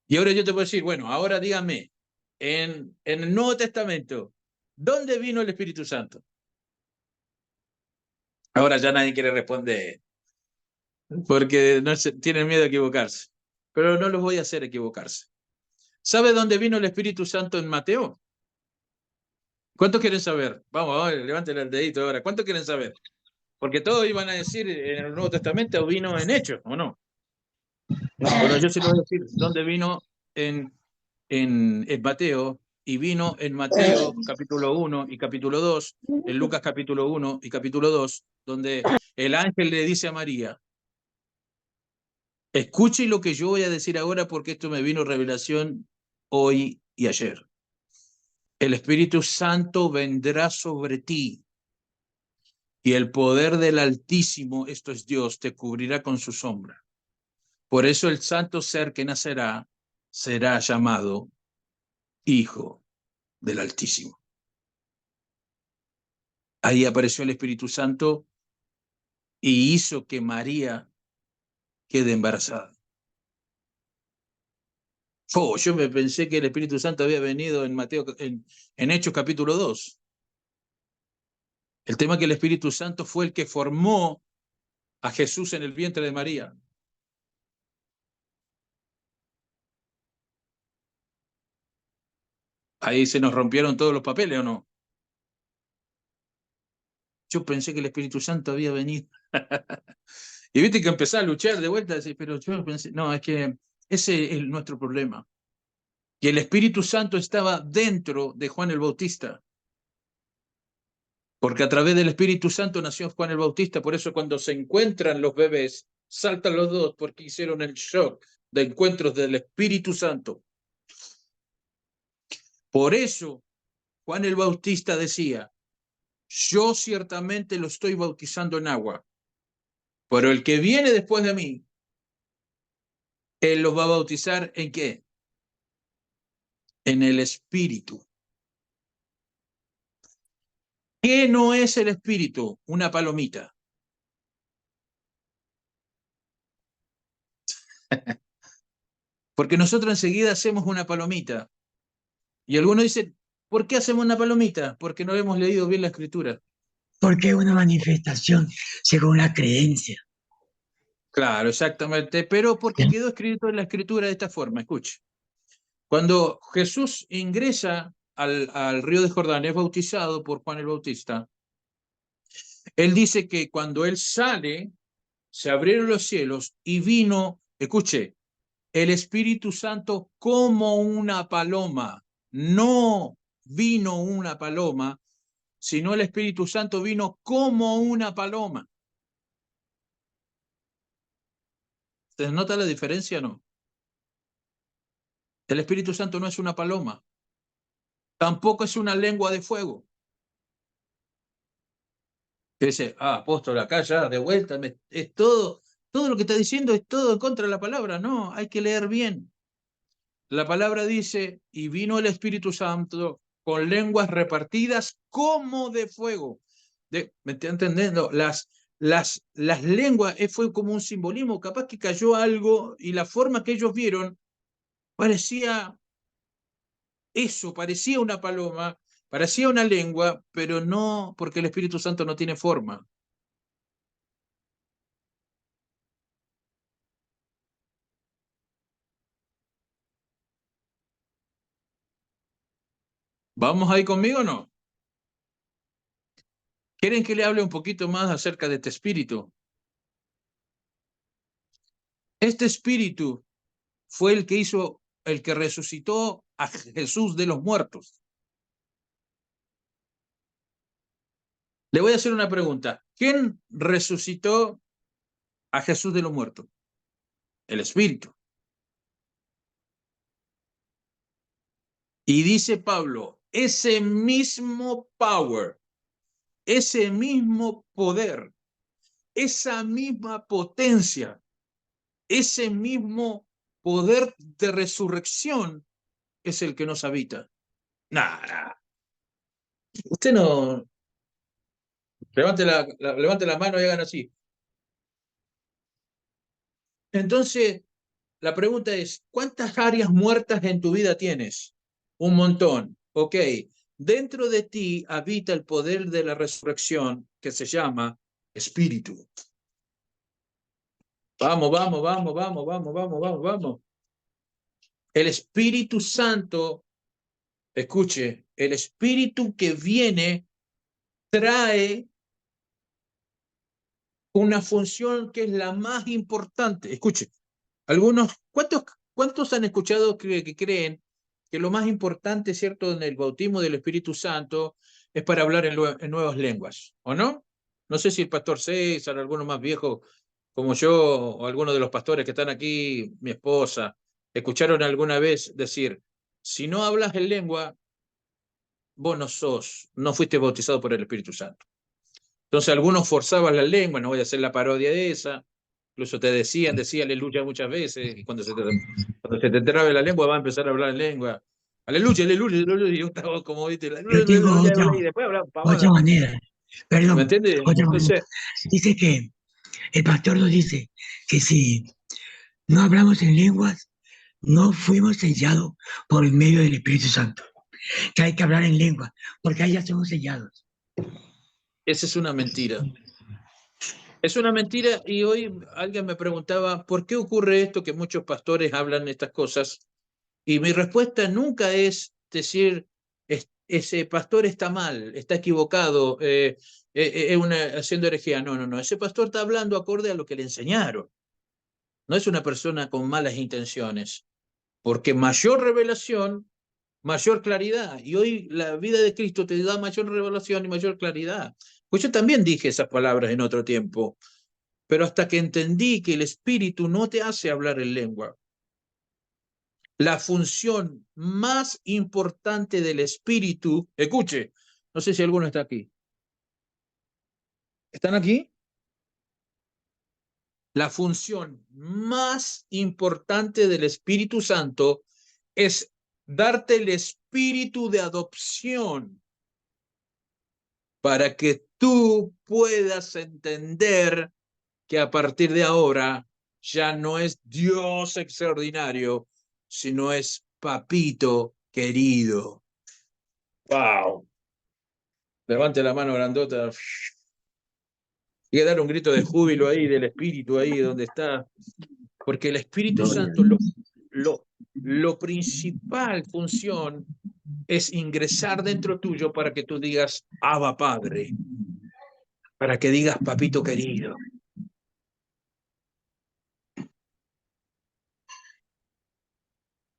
Y ahora yo te puedo decir, bueno, ahora dígame, en el Nuevo Testamento, ¿dónde vino el Espíritu Santo? Ahora ya nadie quiere responder, porque tienen miedo a equivocarse. Pero no los voy a hacer equivocarse. ¿Sabe dónde vino el Espíritu Santo en Mateo? ¿Cuántos quieren saber? Vamos, levanten el dedito ahora. ¿Cuántos quieren saber? Porque todos iban a decir en el Nuevo Testamento vino en Hechos, ¿o no? Bueno, yo se lo voy a decir dónde vino en Mateo, y vino en Mateo capítulo 1 y capítulo 2, en Lucas capítulo 1 y capítulo 2, donde el ángel le dice a María, escuche lo que yo voy a decir ahora porque esto me vino revelación hoy y ayer. El Espíritu Santo vendrá sobre ti y el poder del Altísimo, esto es Dios, te cubrirá con su sombra. Por eso el santo ser que nacerá será llamado Hijo del Altísimo. Ahí apareció el Espíritu Santo y hizo que María quede embarazada. Yo me pensé que el Espíritu Santo había venido en Mateo, en Hechos capítulo 2. El tema es que el Espíritu Santo fue el que formó a Jesús en el vientre de María. Ahí se nos rompieron todos los papeles, ¿o no? Yo pensé que el Espíritu Santo había venido. Y viste que empecé a luchar de vuelta, pero yo pensé, no, es que ese es nuestro problema. Y el Espíritu Santo estaba dentro de Juan el Bautista. Porque a través del Espíritu Santo nació Juan el Bautista. Por eso cuando se encuentran los bebés, saltan los dos porque hicieron el shock de encuentros del Espíritu Santo. Por eso Juan el Bautista decía, yo ciertamente lo estoy bautizando en agua, pero el que viene después de mí, él los va a bautizar ¿en qué? En el Espíritu. ¿Qué no es el Espíritu? Una palomita. Porque nosotros enseguida hacemos una palomita. Y algunos dicen, ¿por qué hacemos una palomita? Porque no hemos leído bien la Escritura. Porque es una manifestación según la creencia. Claro, exactamente. Pero porque quedó escrito en la Escritura de esta forma. Escuche. Cuando Jesús ingresa al río de Jordán, es bautizado por Juan el Bautista, él dice que cuando él sale, se abrieron los cielos y vino, escuche, el Espíritu Santo como una paloma. No vino una paloma, sino el Espíritu Santo vino como una paloma. ¿Se nota la diferencia o no? El Espíritu Santo no es una paloma, tampoco es una lengua de fuego. Que dice, apóstol, acá ya de vuelta, es todo lo que está diciendo es todo en contra de la palabra. No, hay que leer bien. La palabra dice, y vino el Espíritu Santo con lenguas repartidas como de fuego. ¿Me está entendiendo? Las lenguas fue como un simbolismo, capaz que cayó algo y la forma que ellos vieron parecía eso, parecía una paloma, parecía una lengua, pero no, porque el Espíritu Santo no tiene forma. ¿Vamos ahí conmigo o no? ¿Quieren que le hable un poquito más acerca de este espíritu? Este espíritu fue el que resucitó a Jesús de los muertos. Le voy a hacer una pregunta. ¿Quién resucitó a Jesús de los muertos? El Espíritu. Y dice Pablo, ese mismo power, ese mismo poder, esa misma potencia, ese mismo poder de resurrección es el que nos habita. Nada. Usted no... Levante la mano y hagan así. Entonces, la pregunta es, ¿cuántas áreas muertas en tu vida tienes? Un montón. Ok. Dentro de ti habita el poder de la resurrección que se llama espíritu. Vamos, vamos, vamos, vamos, vamos, vamos, vamos, vamos. El Espíritu Santo, escuche, el Espíritu que viene trae una función que es la más importante. Escuche, ¿cuántos han escuchado que creen que lo más importante, cierto, en el bautismo del Espíritu Santo es para hablar en nuevas lenguas, ¿o no? No sé si el pastor César, alguno más viejo como yo, o alguno de los pastores que están aquí, mi esposa, escucharon alguna vez decir, si no hablas en lengua, vos no fuiste bautizado por el Espíritu Santo. Entonces algunos forzaban la lengua, no voy a hacer la parodia de esa, incluso te decía aleluya muchas veces, y cuando se te trabe la lengua va a empezar a hablar en lengua. Aleluya, aleluya, aleluya, y yo estaba como, viste, Yo tengo y después hablaba otra manera. ¿Me Perdón, entiendes? otra manera. Entonces, Dice que el pastor nos dice que si no hablamos en lenguas, no fuimos sellados por el medio del Espíritu Santo. Que hay que hablar en lengua, porque ahí ya somos sellados. esa es una mentira. Es una mentira y hoy alguien me preguntaba, ¿por qué ocurre esto que muchos pastores hablan estas cosas? Y mi respuesta nunca es decir, ese pastor está mal, está equivocado, haciendo herejía. No, no, no. Ese pastor está hablando acorde a lo que le enseñaron. No es una persona con malas intenciones, porque mayor revelación, mayor claridad. Y hoy la vida de Cristo te da mayor revelación y mayor claridad. Pues yo también dije esas palabras en otro tiempo, pero hasta que entendí que el Espíritu no te hace hablar en lengua. La función más importante del Espíritu, escuche, no sé si alguno está aquí. ¿Están aquí? La función más importante del Espíritu Santo es darte el espíritu de adopción para que tú puedas entender que a partir de ahora ya no es Dios extraordinario, sino es papito querido. ¡Wow! Levante la mano grandota. Hay que dar un grito de júbilo ahí, del espíritu ahí donde está. Porque el Espíritu Santo, lo principal función es ingresar dentro tuyo para que tú digas, Abba Padre, para que digas, papito querido.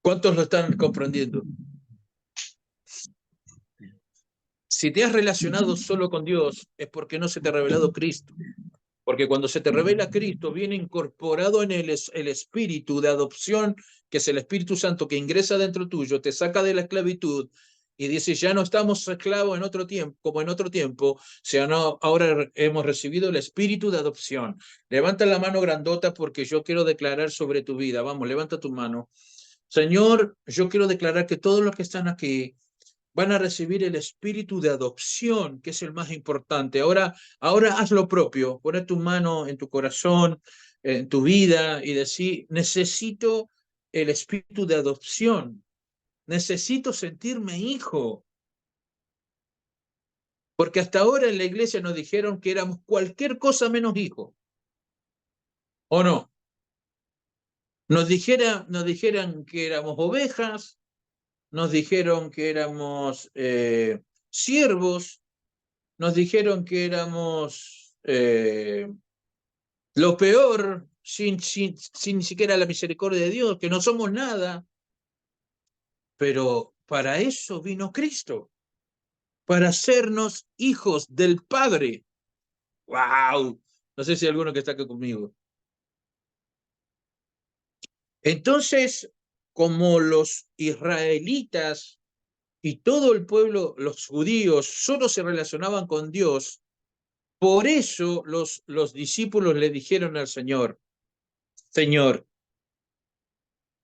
¿Cuántos lo están comprendiendo? Si te has relacionado solo con Dios, es porque no se te ha revelado Cristo. Porque cuando se te revela Cristo, viene incorporado en él el espíritu de adopción, que es el Espíritu Santo que ingresa dentro tuyo, te saca de la esclavitud y dice, ya no estamos esclavos en otro tiempo, como en otro tiempo, sino ahora hemos recibido el espíritu de adopción. Levanta la mano grandota porque yo quiero declarar sobre tu vida. Vamos, levanta tu mano. Señor, yo quiero declarar que todos los que están aquí van a recibir el espíritu de adopción, que es el más importante. Ahora haz lo propio. Pon tu mano en tu corazón, en tu vida y decir, necesito el espíritu de adopción. Necesito sentirme hijo. Porque hasta ahora en la iglesia nos dijeron que éramos cualquier cosa menos hijos. ¿O no? Nos dijeran que éramos ovejas, nos dijeron que éramos siervos, nos dijeron que éramos lo peor, sin ni siquiera la misericordia de Dios, que no somos nada. Pero para eso vino Cristo, para hacernos hijos del Padre. ¡Wow! No sé si hay alguno que está aquí conmigo. Entonces, como los israelitas y todo el pueblo, los judíos, solo se relacionaban con Dios, por eso los discípulos le dijeron al Señor, Señor,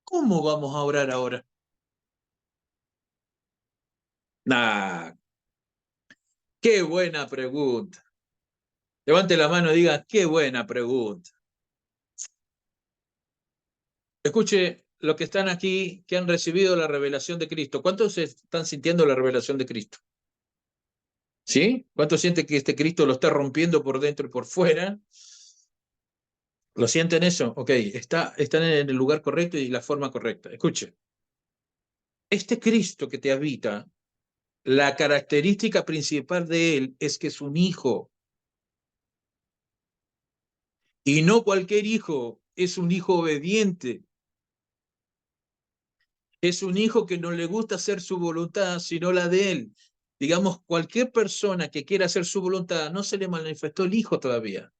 ¿cómo vamos a orar ahora? Nah, qué buena pregunta. Levante la mano y diga, qué buena pregunta. Escuche, los que están aquí, que han recibido la revelación de Cristo, ¿cuántos están sintiendo la revelación de Cristo? ¿Sí? ¿Cuántos sienten que este Cristo lo está rompiendo por dentro y por fuera? ¿Lo sienten eso? Ok, están en el lugar correcto y la forma correcta. Escuche, este Cristo que te habita, la característica principal de él es que es un hijo. Y no cualquier hijo, es un hijo obediente. Es un hijo que no le gusta hacer su voluntad, sino la de él. Digamos, cualquier persona que quiera hacer su voluntad, no se le manifestó el hijo todavía.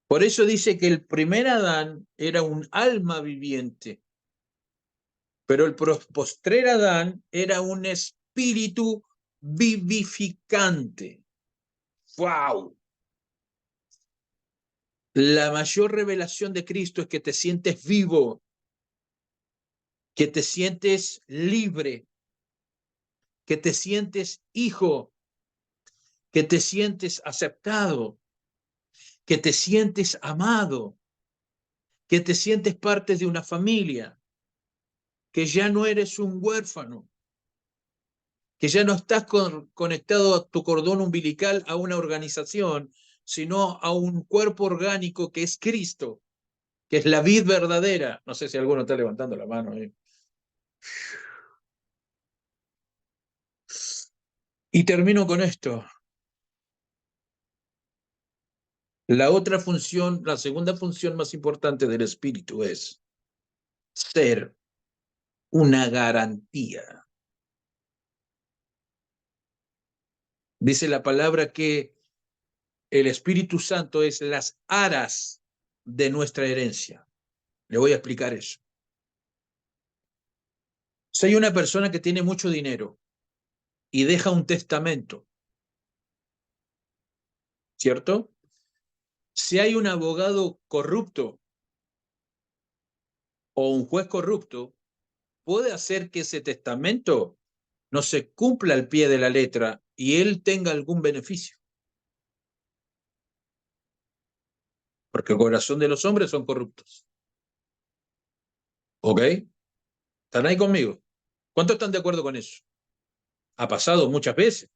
Por eso dice que el primer Adán era un alma viviente, pero el postrer Adán era un espíritu vivificante. ¡Wow! La mayor revelación de Cristo es que te sientes vivo, que te sientes libre, que te sientes hijo, que te sientes aceptado, que te sientes amado, que te sientes parte de una familia, que ya no eres un huérfano, que ya no estás conectado a tu cordón umbilical a una organización, sino a un cuerpo orgánico que es Cristo, que es la vid verdadera. No sé si alguno está levantando la mano ahí. Y termino con esto. La otra función, la segunda función más importante del espíritu es ser una garantía. Dice la palabra que el Espíritu Santo es las aras de nuestra herencia. Le voy a explicar eso. Si hay una persona que tiene mucho dinero y deja un testamento, ¿cierto? Si hay un abogado corrupto o un juez corrupto, puede hacer que ese testamento no se cumpla al pie de la letra y él tenga algún beneficio. Porque el corazón de los hombres son corruptos. ¿Ok? ¿Están ahí conmigo? ¿Cuántos están de acuerdo con eso? Ha pasado muchas veces.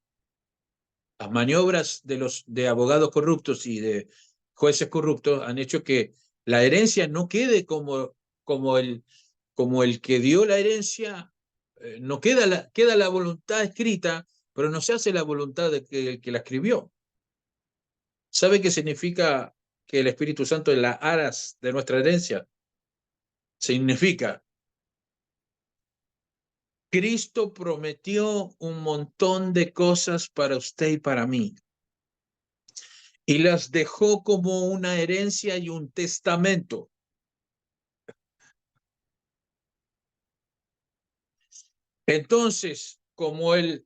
Las maniobras de abogados corruptos y de jueces corruptos han hecho que la herencia no quede como el que dio la herencia, no queda la voluntad escrita, pero no se hace la voluntad de el que la escribió. ¿Sabe qué significa que el Espíritu Santo es la aras de nuestra herencia? Significa, Cristo prometió un montón de cosas para usted y para mí. y las dejó como una herencia y un testamento. Entonces, como el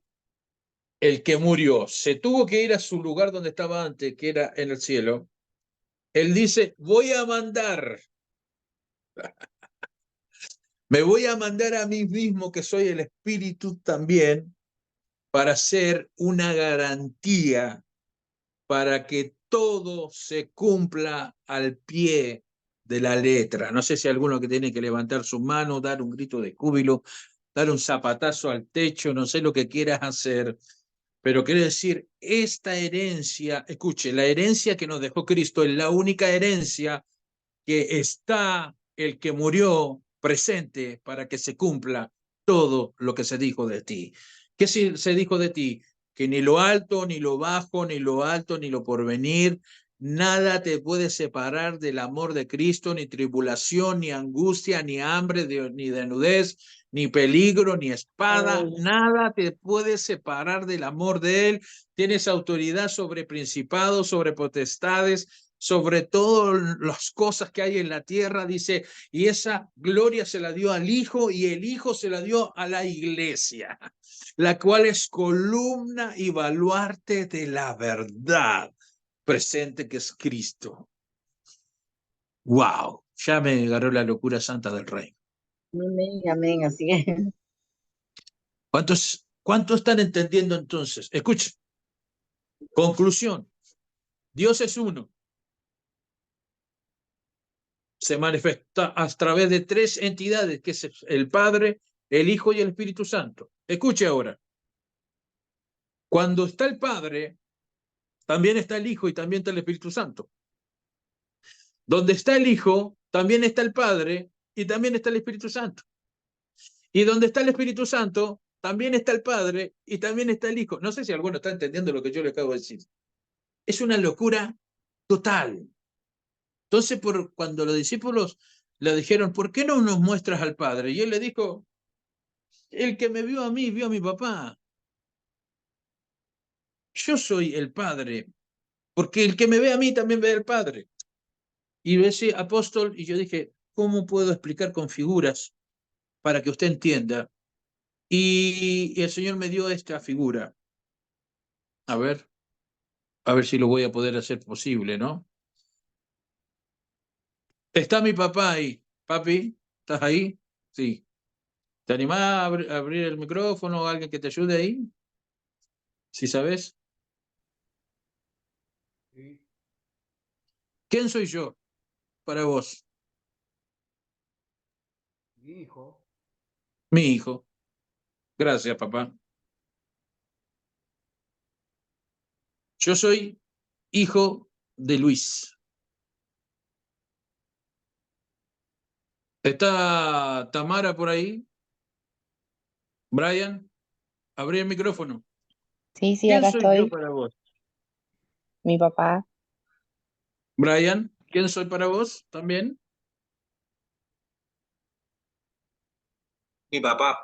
que murió se tuvo que ir a su lugar donde estaba antes, que era en el cielo, él dice, me voy a mandar a mí mismo, que soy el Espíritu también, para ser una garantía para que todo se cumpla al pie de la letra. No sé si alguno que tiene que levantar su mano, dar un grito de júbilo, dar un zapatazo al techo, no sé lo que quieras hacer, pero quiero decir, esta herencia, escuche, la herencia que nos dejó Cristo es la única herencia que está el que murió presente para que se cumpla todo lo que se dijo de ti. ¿Qué se dijo de ti? Que ni lo alto, ni lo bajo, ni lo alto, ni lo porvenir, nada te puede separar del amor de Cristo, ni tribulación, ni angustia, ni hambre, ni desnudez, ni peligro, ni espada, nada te puede separar del amor de Él. Tienes autoridad sobre principados, sobre potestades, sobre todas las cosas que hay en la tierra, dice, y esa gloria se la dio al Hijo y el Hijo se la dio a la Iglesia, la cual es columna y baluarte de la verdad presente que es Cristo. ¡Wow! Ya me agarró la locura santa del reino. Amén, amén, así es. ¿Cuántos están entendiendo entonces? Escuchen. Conclusión. Dios es uno. Se manifiesta a través de tres entidades, que es el Padre, el Hijo y el Espíritu Santo. Escuche ahora. Cuando está el Padre, también está el Hijo y también está el Espíritu Santo. Donde está el Hijo, también está el Padre y también está el Espíritu Santo. Y donde está el Espíritu Santo, también está el Padre y también está el Hijo. No sé si alguno está entendiendo lo que yo le acabo de decir. Es una locura total. Entonces, cuando los discípulos le dijeron, ¿por qué no nos muestras al Padre? Y él le dijo, el que me vio a mí, vio a mi papá. Yo soy el Padre, porque el que me ve a mí también ve al Padre. Y ese apóstol, y yo dije, ¿cómo puedo explicar con figuras para que usted entienda? Y el Señor me dio esta figura. A ver si lo voy a poder hacer posible, ¿no? Está mi papá ahí. Papi, ¿estás ahí? Sí. ¿Te animás a abrir el micrófono o alguien que te ayude ahí? ¿Sí sabes? Sí. ¿Quién soy yo para vos? Mi hijo. Mi hijo. Gracias, papá. Yo soy hijo de Luis. ¿Está Tamara por ahí? Brian, abrí el micrófono. Sí, sí, ¿Quién acá soy yo estoy. para vos? Mi papá. Brian, ¿quién soy para vos también? Mi papá.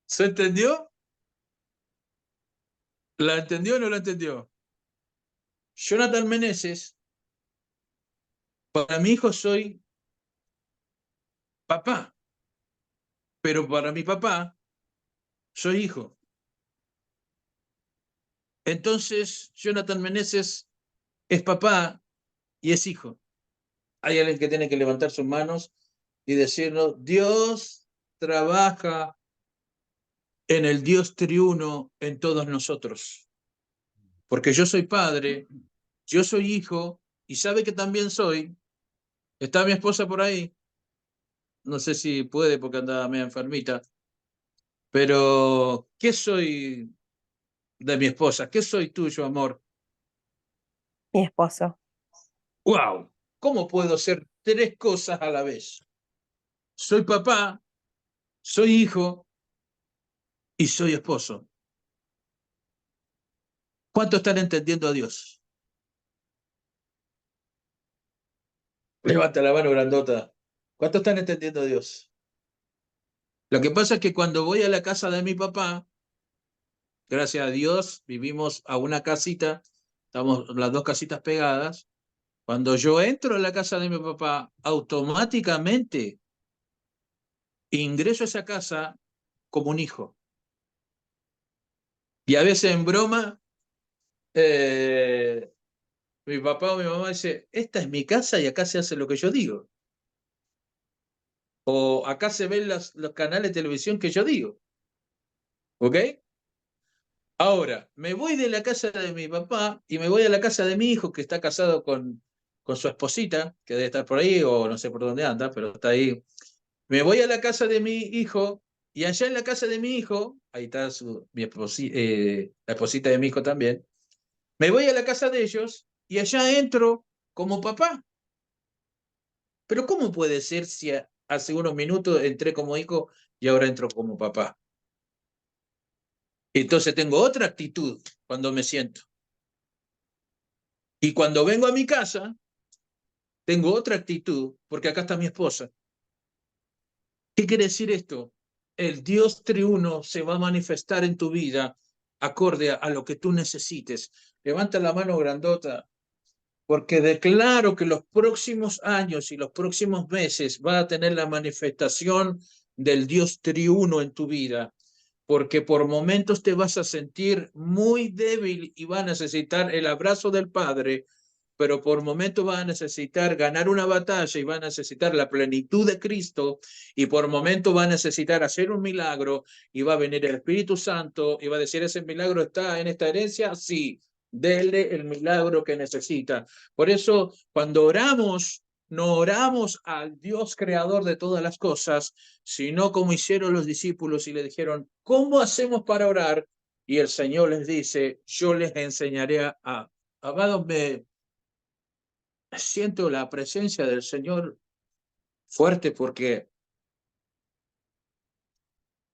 ¿Se entendió? ¿La entendió o no la entendió? Jonathan Meneses, para mi hijo soy papá, pero para mi papá soy hijo. Entonces, Jonathan Meneses es papá y es hijo. Hay alguien que tiene que levantar sus manos y decirnos, Dios trabaja en el Dios triuno en todos nosotros. Porque yo soy padre, yo soy hijo, y sabe que también soy. Está mi esposa por ahí. No sé si puede porque anda medio enfermita. Pero, ¿qué soy de mi esposa? ¿Qué soy tuyo, amor? Mi esposo. ¡Wow! ¿Cómo puedo ser tres cosas a la vez? Soy papá, soy hijo y soy esposo. ¿Cuánto están entendiendo a Dios? Levanta la mano grandota. ¿Cuánto están entendiendo a Dios? Lo que pasa es que cuando voy a la casa de mi papá, gracias a Dios, vivimos a una casita, estamos las dos casitas pegadas. Cuando yo entro a la casa de mi papá, automáticamente ingreso a esa casa como un hijo. Y a veces en broma, mi papá o mi mamá dice, esta es mi casa y acá se hace lo que yo digo. O acá se ven los canales de televisión que yo digo. ¿Ok? Ahora, me voy de la casa de mi papá y me voy a la casa de mi hijo que está casado con su esposita, que debe estar por ahí o no sé por dónde anda, pero está ahí. Me voy a la casa de mi hijo y allá en la casa de mi hijo, ahí está la esposita de mi hijo también, me voy a la casa de ellos y allá entro como papá. Pero ¿cómo puede ser si hace unos minutos entré como hijo y ahora entro como papá? Entonces tengo otra actitud cuando me siento. Y cuando vengo a mi casa, tengo otra actitud, porque acá está mi esposa. ¿Qué quiere decir esto? El Dios triuno se va a manifestar en tu vida acorde a lo que tú necesites. Levanta la mano grandota, porque declaro que los próximos años y los próximos meses va a tener la manifestación del Dios triuno en tu vida, porque por momentos te vas a sentir muy débil y va a necesitar el abrazo del Padre, pero por momentos va a necesitar ganar una batalla y va a necesitar la plenitud de Cristo, y por momentos va a necesitar hacer un milagro y va a venir el Espíritu Santo y va a decir, ¿ese milagro está en esta herencia? Sí, dele el milagro que necesita. Por eso, cuando oramos, no oramos al Dios creador de todas las cosas, sino como hicieron los discípulos y le dijeron, ¿cómo hacemos para orar? Y el Señor les dice, yo les enseñaré a... Amados, siento la presencia del Señor fuerte porque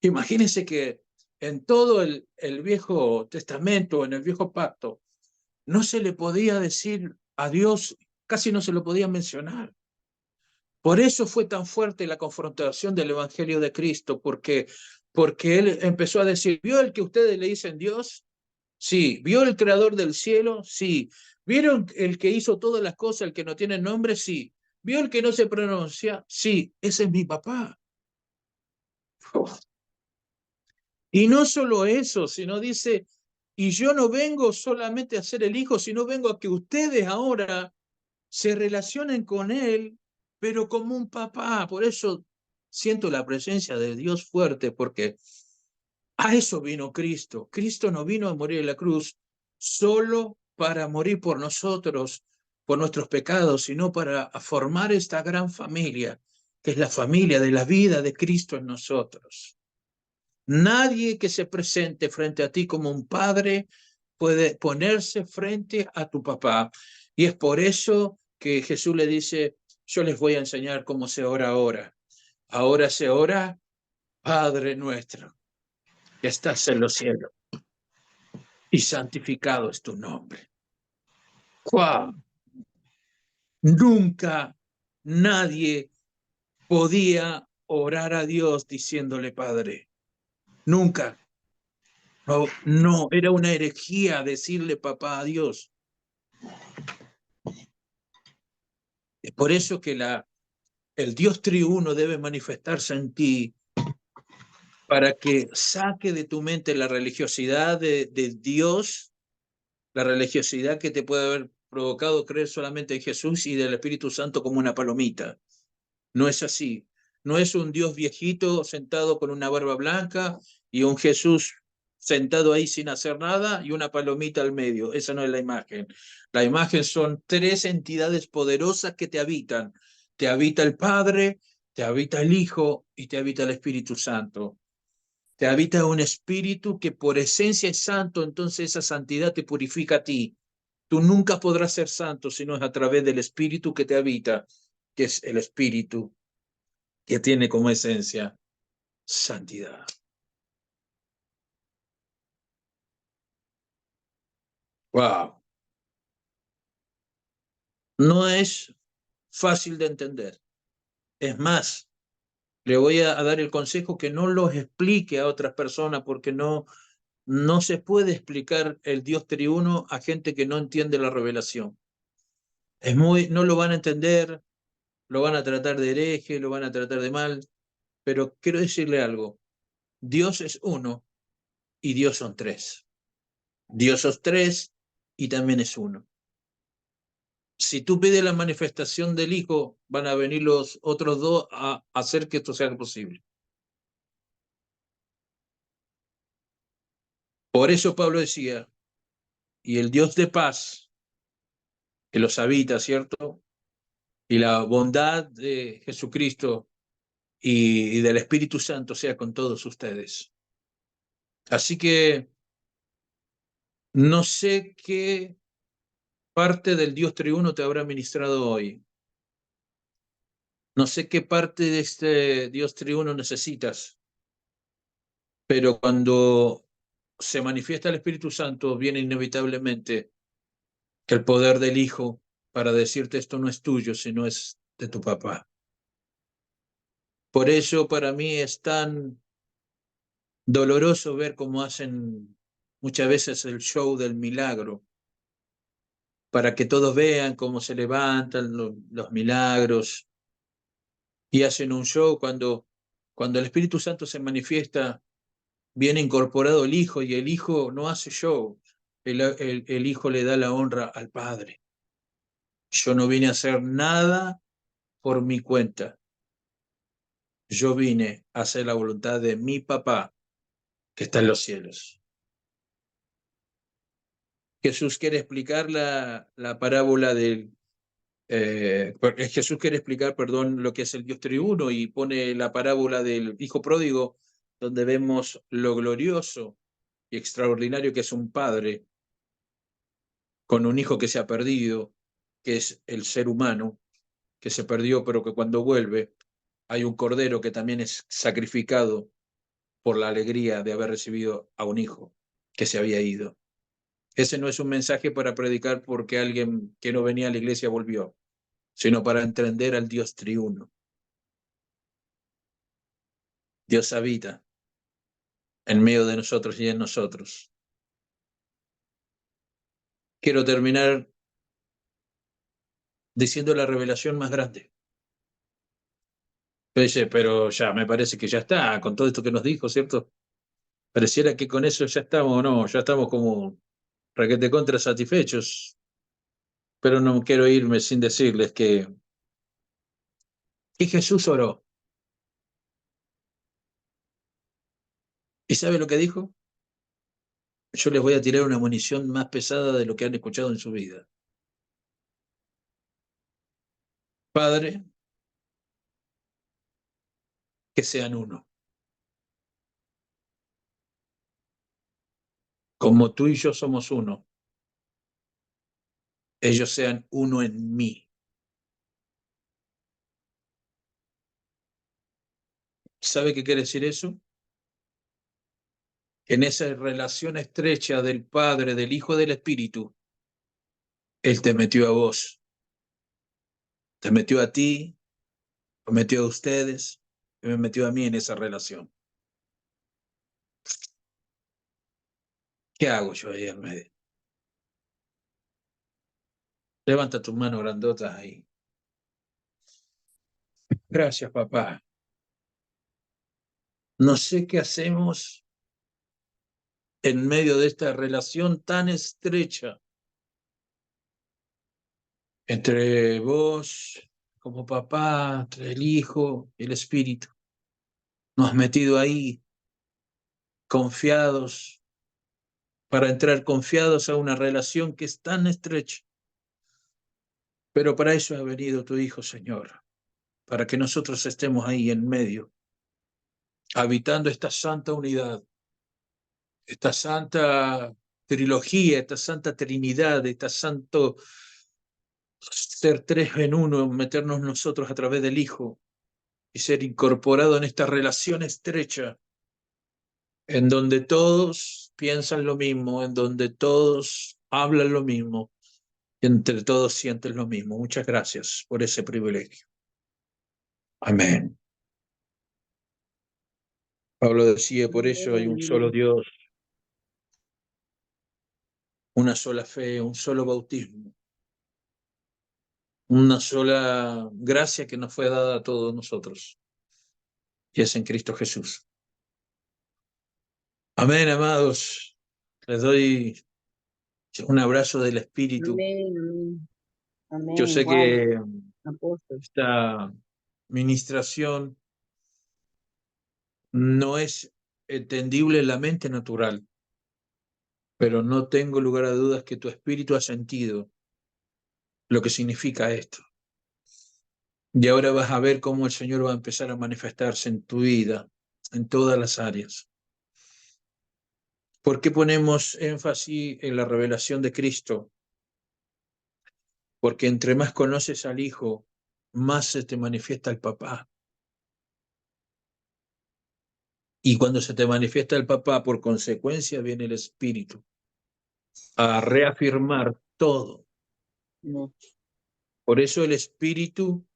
imagínense que en todo el Viejo Testamento, en el Viejo Pacto, no se le podía decir a Dios, casi no se lo podía mencionar. Por eso fue tan fuerte la confrontación del Evangelio de Cristo, porque él empezó a decir, ¿vio el que ustedes le dicen Dios? Sí. ¿Vio el creador del cielo? Sí. ¿Vieron el que hizo todas las cosas, el que no tiene nombre? Sí. ¿Vio el que no se pronuncia? Sí, ese es mi papá. Y no solo eso, sino dice, y yo no vengo solamente a ser el hijo, sino vengo a que ustedes ahora se relacionen con él, pero como un papá. Por eso siento la presencia de Dios fuerte, porque a eso vino Cristo. Cristo no vino a morir en la cruz solo para morir por nosotros, por nuestros pecados, sino para formar esta gran familia, que es la familia de la vida de Cristo en nosotros. Nadie que se presente frente a ti como un padre puede ponerse frente a tu papá. Y es por eso que Jesús le dice, yo les voy a enseñar cómo se ora ahora. Ahora se ora, Padre nuestro, que estás en los cielos, y santificado es tu nombre. ¡Wow! Nunca nadie podía orar a Dios diciéndole Padre. Nunca. No, no, era una herejía decirle papá a Dios. Es por eso que el Dios triuno debe manifestarse en ti para que saque de tu mente la religiosidad de Dios, la religiosidad que te puede haber provocado creer solamente en Jesús y del Espíritu Santo como una palomita. No es así. No es un Dios viejito sentado con una barba blanca y un Jesús sentado ahí sin hacer nada y una palomita al medio. Esa no es la imagen. La imagen son tres entidades poderosas que te habitan. Te habita el Padre, te habita el Hijo y te habita el Espíritu Santo. Te habita un espíritu que por esencia es santo, entonces esa santidad te purifica a ti. Tú nunca podrás ser santo si no es a través del espíritu que te habita, que es el espíritu que tiene como esencia santidad. Wow. No es fácil de entender. Es más, le voy a dar el consejo que no los explique a otras personas porque no No se puede explicar el Dios triuno a gente que no entiende la revelación. No lo van a entender, lo van a tratar de hereje, lo van a tratar de mal, pero quiero decirle algo. Dios es uno y Dios son tres. Dios es tres y también es uno. Si tú pides la manifestación del Hijo, van a venir los otros dos a hacer que esto sea posible. Por eso Pablo decía, y el Dios de paz, que los habita, ¿cierto? Y la bondad de Jesucristo y del Espíritu Santo sea con todos ustedes. Así que no sé qué parte del Dios triuno te habrá ministrado hoy. No sé qué parte de este Dios triuno necesitas, pero cuando se manifiesta el Espíritu Santo, viene inevitablemente el poder del Hijo para decirte esto no es tuyo, sino es de tu papá. Por eso para mí es tan doloroso ver cómo hacen muchas veces el show del milagro, para que todos vean cómo se levantan los milagros y hacen un show cuando el Espíritu Santo se manifiesta, viene incorporado el Hijo y el Hijo no hace show, el Hijo le da la honra al Padre. Yo no vine a hacer nada por mi cuenta. Yo vine a hacer la voluntad de mi papá que está en los cielos. Jesús quiere explicar la parábola del... Jesús quiere explicar, perdón, lo que es el Dios triuno y pone la parábola del Hijo pródigo, donde vemos lo glorioso y extraordinario que es un padre con un hijo que se ha perdido, que es el ser humano, que se perdió, pero que cuando vuelve hay un cordero que también es sacrificado por la alegría de haber recibido a un hijo que se había ido. Ese no es un mensaje para predicar porque alguien que no venía a la iglesia volvió, sino para entender al Dios triuno. Dios habita en medio de nosotros y en nosotros. Quiero terminar diciendo la revelación más grande. Pero ya, me parece que ya está, con todo esto que nos dijo, ¿cierto? Pareciera que con eso ya estamos, no, ya estamos como requete contra satisfechos, pero no quiero irme sin decirles que Jesús oró. ¿Y sabe lo que dijo? Yo les voy a tirar una munición más pesada de lo que han escuchado en su vida. Padre, que sean uno. Como tú y yo somos uno, ellos sean uno en mí. ¿Sabe qué quiere decir eso? En esa relación estrecha del Padre, del Hijo y del Espíritu, Él te metió a vos, te metió a ti, me metió a ustedes, y me metió a mí en esa relación. ¿Qué hago yo ahí en medio? Levanta tus manos grandotas ahí. Gracias, papá. No sé qué hacemos en medio de esta relación tan estrecha entre vos como papá, entre el Hijo y el Espíritu. Nos has metido ahí confiados para entrar confiados a una relación que es tan estrecha. Pero para eso ha venido tu Hijo, Señor, para que nosotros estemos ahí en medio, habitando esta santa unidad, esta santa trilogía, esta santa trinidad, este santo ser tres en uno, meternos nosotros a través del Hijo y ser incorporado en esta relación estrecha, en donde todos piensan lo mismo, en donde todos hablan lo mismo, y entre todos sienten lo mismo. Muchas gracias por ese privilegio. Amén. Pablo decía, por eso hay un solo Dios una sola fe, un solo bautismo, una sola gracia que nos fue dada a todos nosotros, y es en Cristo Jesús. Amén, amados. Les doy un abrazo del Espíritu. Amén, amén. Yo Amén, sé igual, que apóstol. esta ministración no es entendible en la mente natural, pero no tengo lugar a dudas que tu espíritu ha sentido lo que significa esto. Y ahora vas a ver cómo el Señor va a empezar a manifestarse en tu vida, en todas las áreas. ¿Por qué ponemos énfasis en la revelación de Cristo? Porque entre más conoces al Hijo, más se te manifiesta el Papá. Y cuando se te manifiesta el Papá, por consecuencia viene el Espíritu a reafirmar todo. No. Por eso el Espíritu,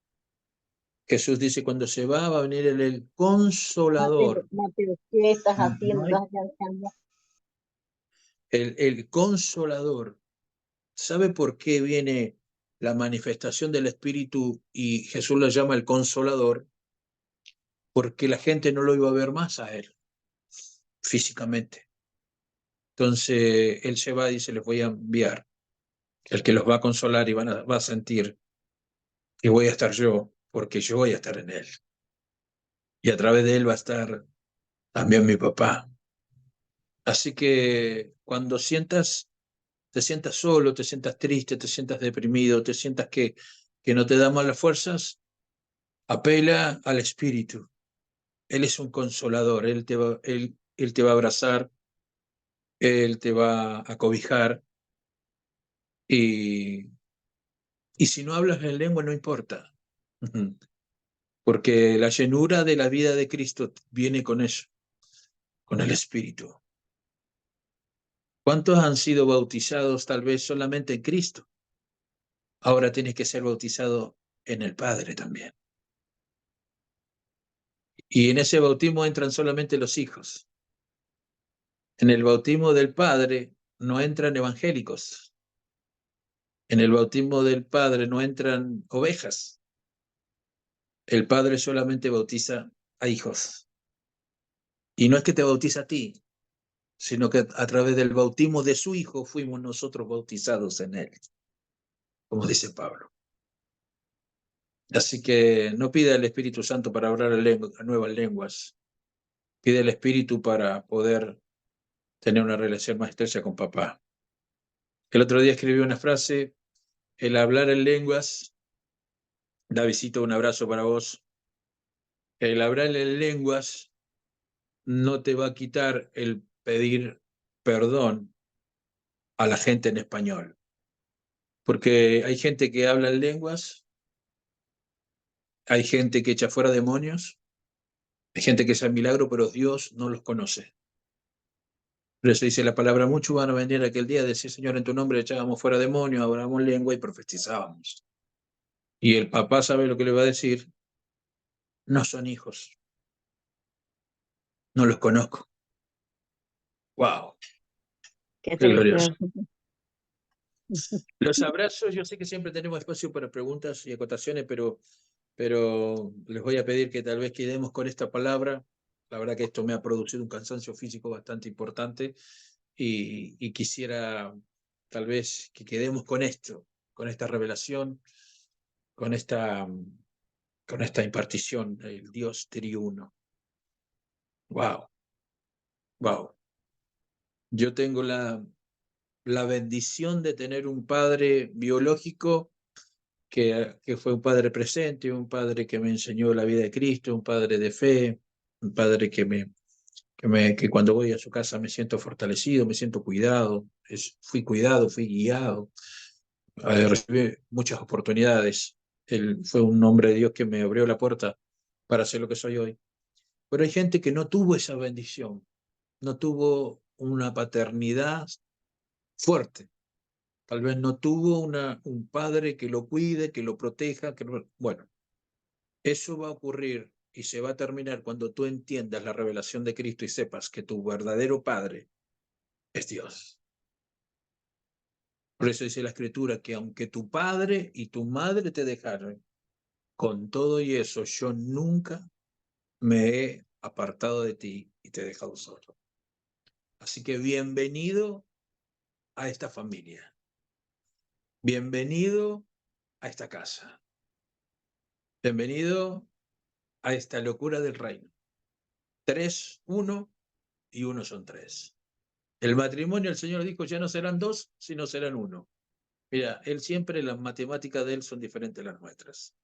Jesús dice, cuando se va a venir el Consolador. Mateo, ¿qué estás haciendo? No hay- el Consolador. ¿Sabe por qué viene la manifestación del Espíritu y Jesús lo llama el Consolador? Porque la gente no lo iba a ver más a él físicamente. Entonces él se va y dice, les voy a enviar el que los va a consolar y va a sentir que voy a estar yo, porque yo voy a estar en él. Y a través de él va a estar también mi papá. Así que cuando te sientas solo, te sientas triste, te sientas deprimido, te sientas que no te da más las fuerzas, apela al Espíritu. Él es un consolador, él te va a abrazar, él te va a cobijar y, y si no hablas en lengua no importa, porque la llenura de la vida de Cristo viene con eso, con el Espíritu. ¿Cuántos han sido bautizados tal vez solamente en Cristo? Ahora tienes que ser bautizado en el Padre también. Y en ese bautismo entran solamente los hijos. En el bautismo del Padre no entran evangélicos. En el bautismo del Padre no entran ovejas. El Padre solamente bautiza a hijos. Y no es que te bautiza a ti, sino que a través del bautismo de su Hijo fuimos nosotros bautizados en él, como dice Pablo. Así que no pida el Espíritu Santo para hablar nuevas lenguas. Pide el Espíritu para poder tener una relación más estrecha con papá. El otro día escribí una frase, el hablar en lenguas, Davidcito, un abrazo para vos. El hablar en lenguas no te va a quitar el pedir perdón a la gente en español. Porque hay gente que habla en lenguas, hay gente que echa fuera demonios, hay gente que hace milagro, pero Dios no los conoce. Por eso dice la palabra, muchos van a venir aquel día a decir, Señor, en tu nombre echábamos fuera demonios, hablábamos lengua y profetizábamos. Y el papá sabe lo que le va a decir, no son hijos, no los conozco. ¡Wow! Qué ¡Qué glorioso! tristeza. Los abrazos, yo sé que siempre tenemos espacio para preguntas y acotaciones, pero les voy a pedir que tal vez quedemos con esta palabra. La verdad que esto me ha producido un cansancio físico bastante importante y quisiera tal vez que quedemos con esto, con esta revelación, con esta, con esta impartición, el Dios triuno. ¡Wow! ¡Wow! Yo tengo la bendición de tener un padre biológico que fue un padre presente, un padre que me enseñó la vida de Cristo, un padre de fe, un padre que cuando voy a su casa me siento fortalecido, me siento cuidado, fui cuidado, fui guiado, recibí muchas oportunidades. Él fue un hombre de Dios que me abrió la puerta para ser lo que soy hoy. Pero hay gente que no tuvo esa bendición, no tuvo una paternidad fuerte. Tal vez no tuvo un padre que lo cuide, que lo proteja. Bueno, eso va a ocurrir y se va a terminar cuando tú entiendas la revelación de Cristo y sepas que tu verdadero padre es Dios. Por eso dice la Escritura que aunque tu padre y tu madre te dejaron, con todo y eso yo nunca me he apartado de ti y te he dejado solo. Así que bienvenido a esta familia. Bienvenido a esta casa. Bienvenido a esta locura del reino. 3, 1 y 1 son 3. El matrimonio, el Señor dijo, ya no serán 2, sino serán 1. Mira, Él siempre, las matemáticas de Él son diferentes a las nuestras.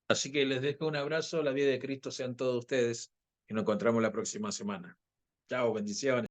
Así que les dejo un abrazo, la vida de Cristo sean todos ustedes y nos encontramos la próxima semana. Chao, bendiciones.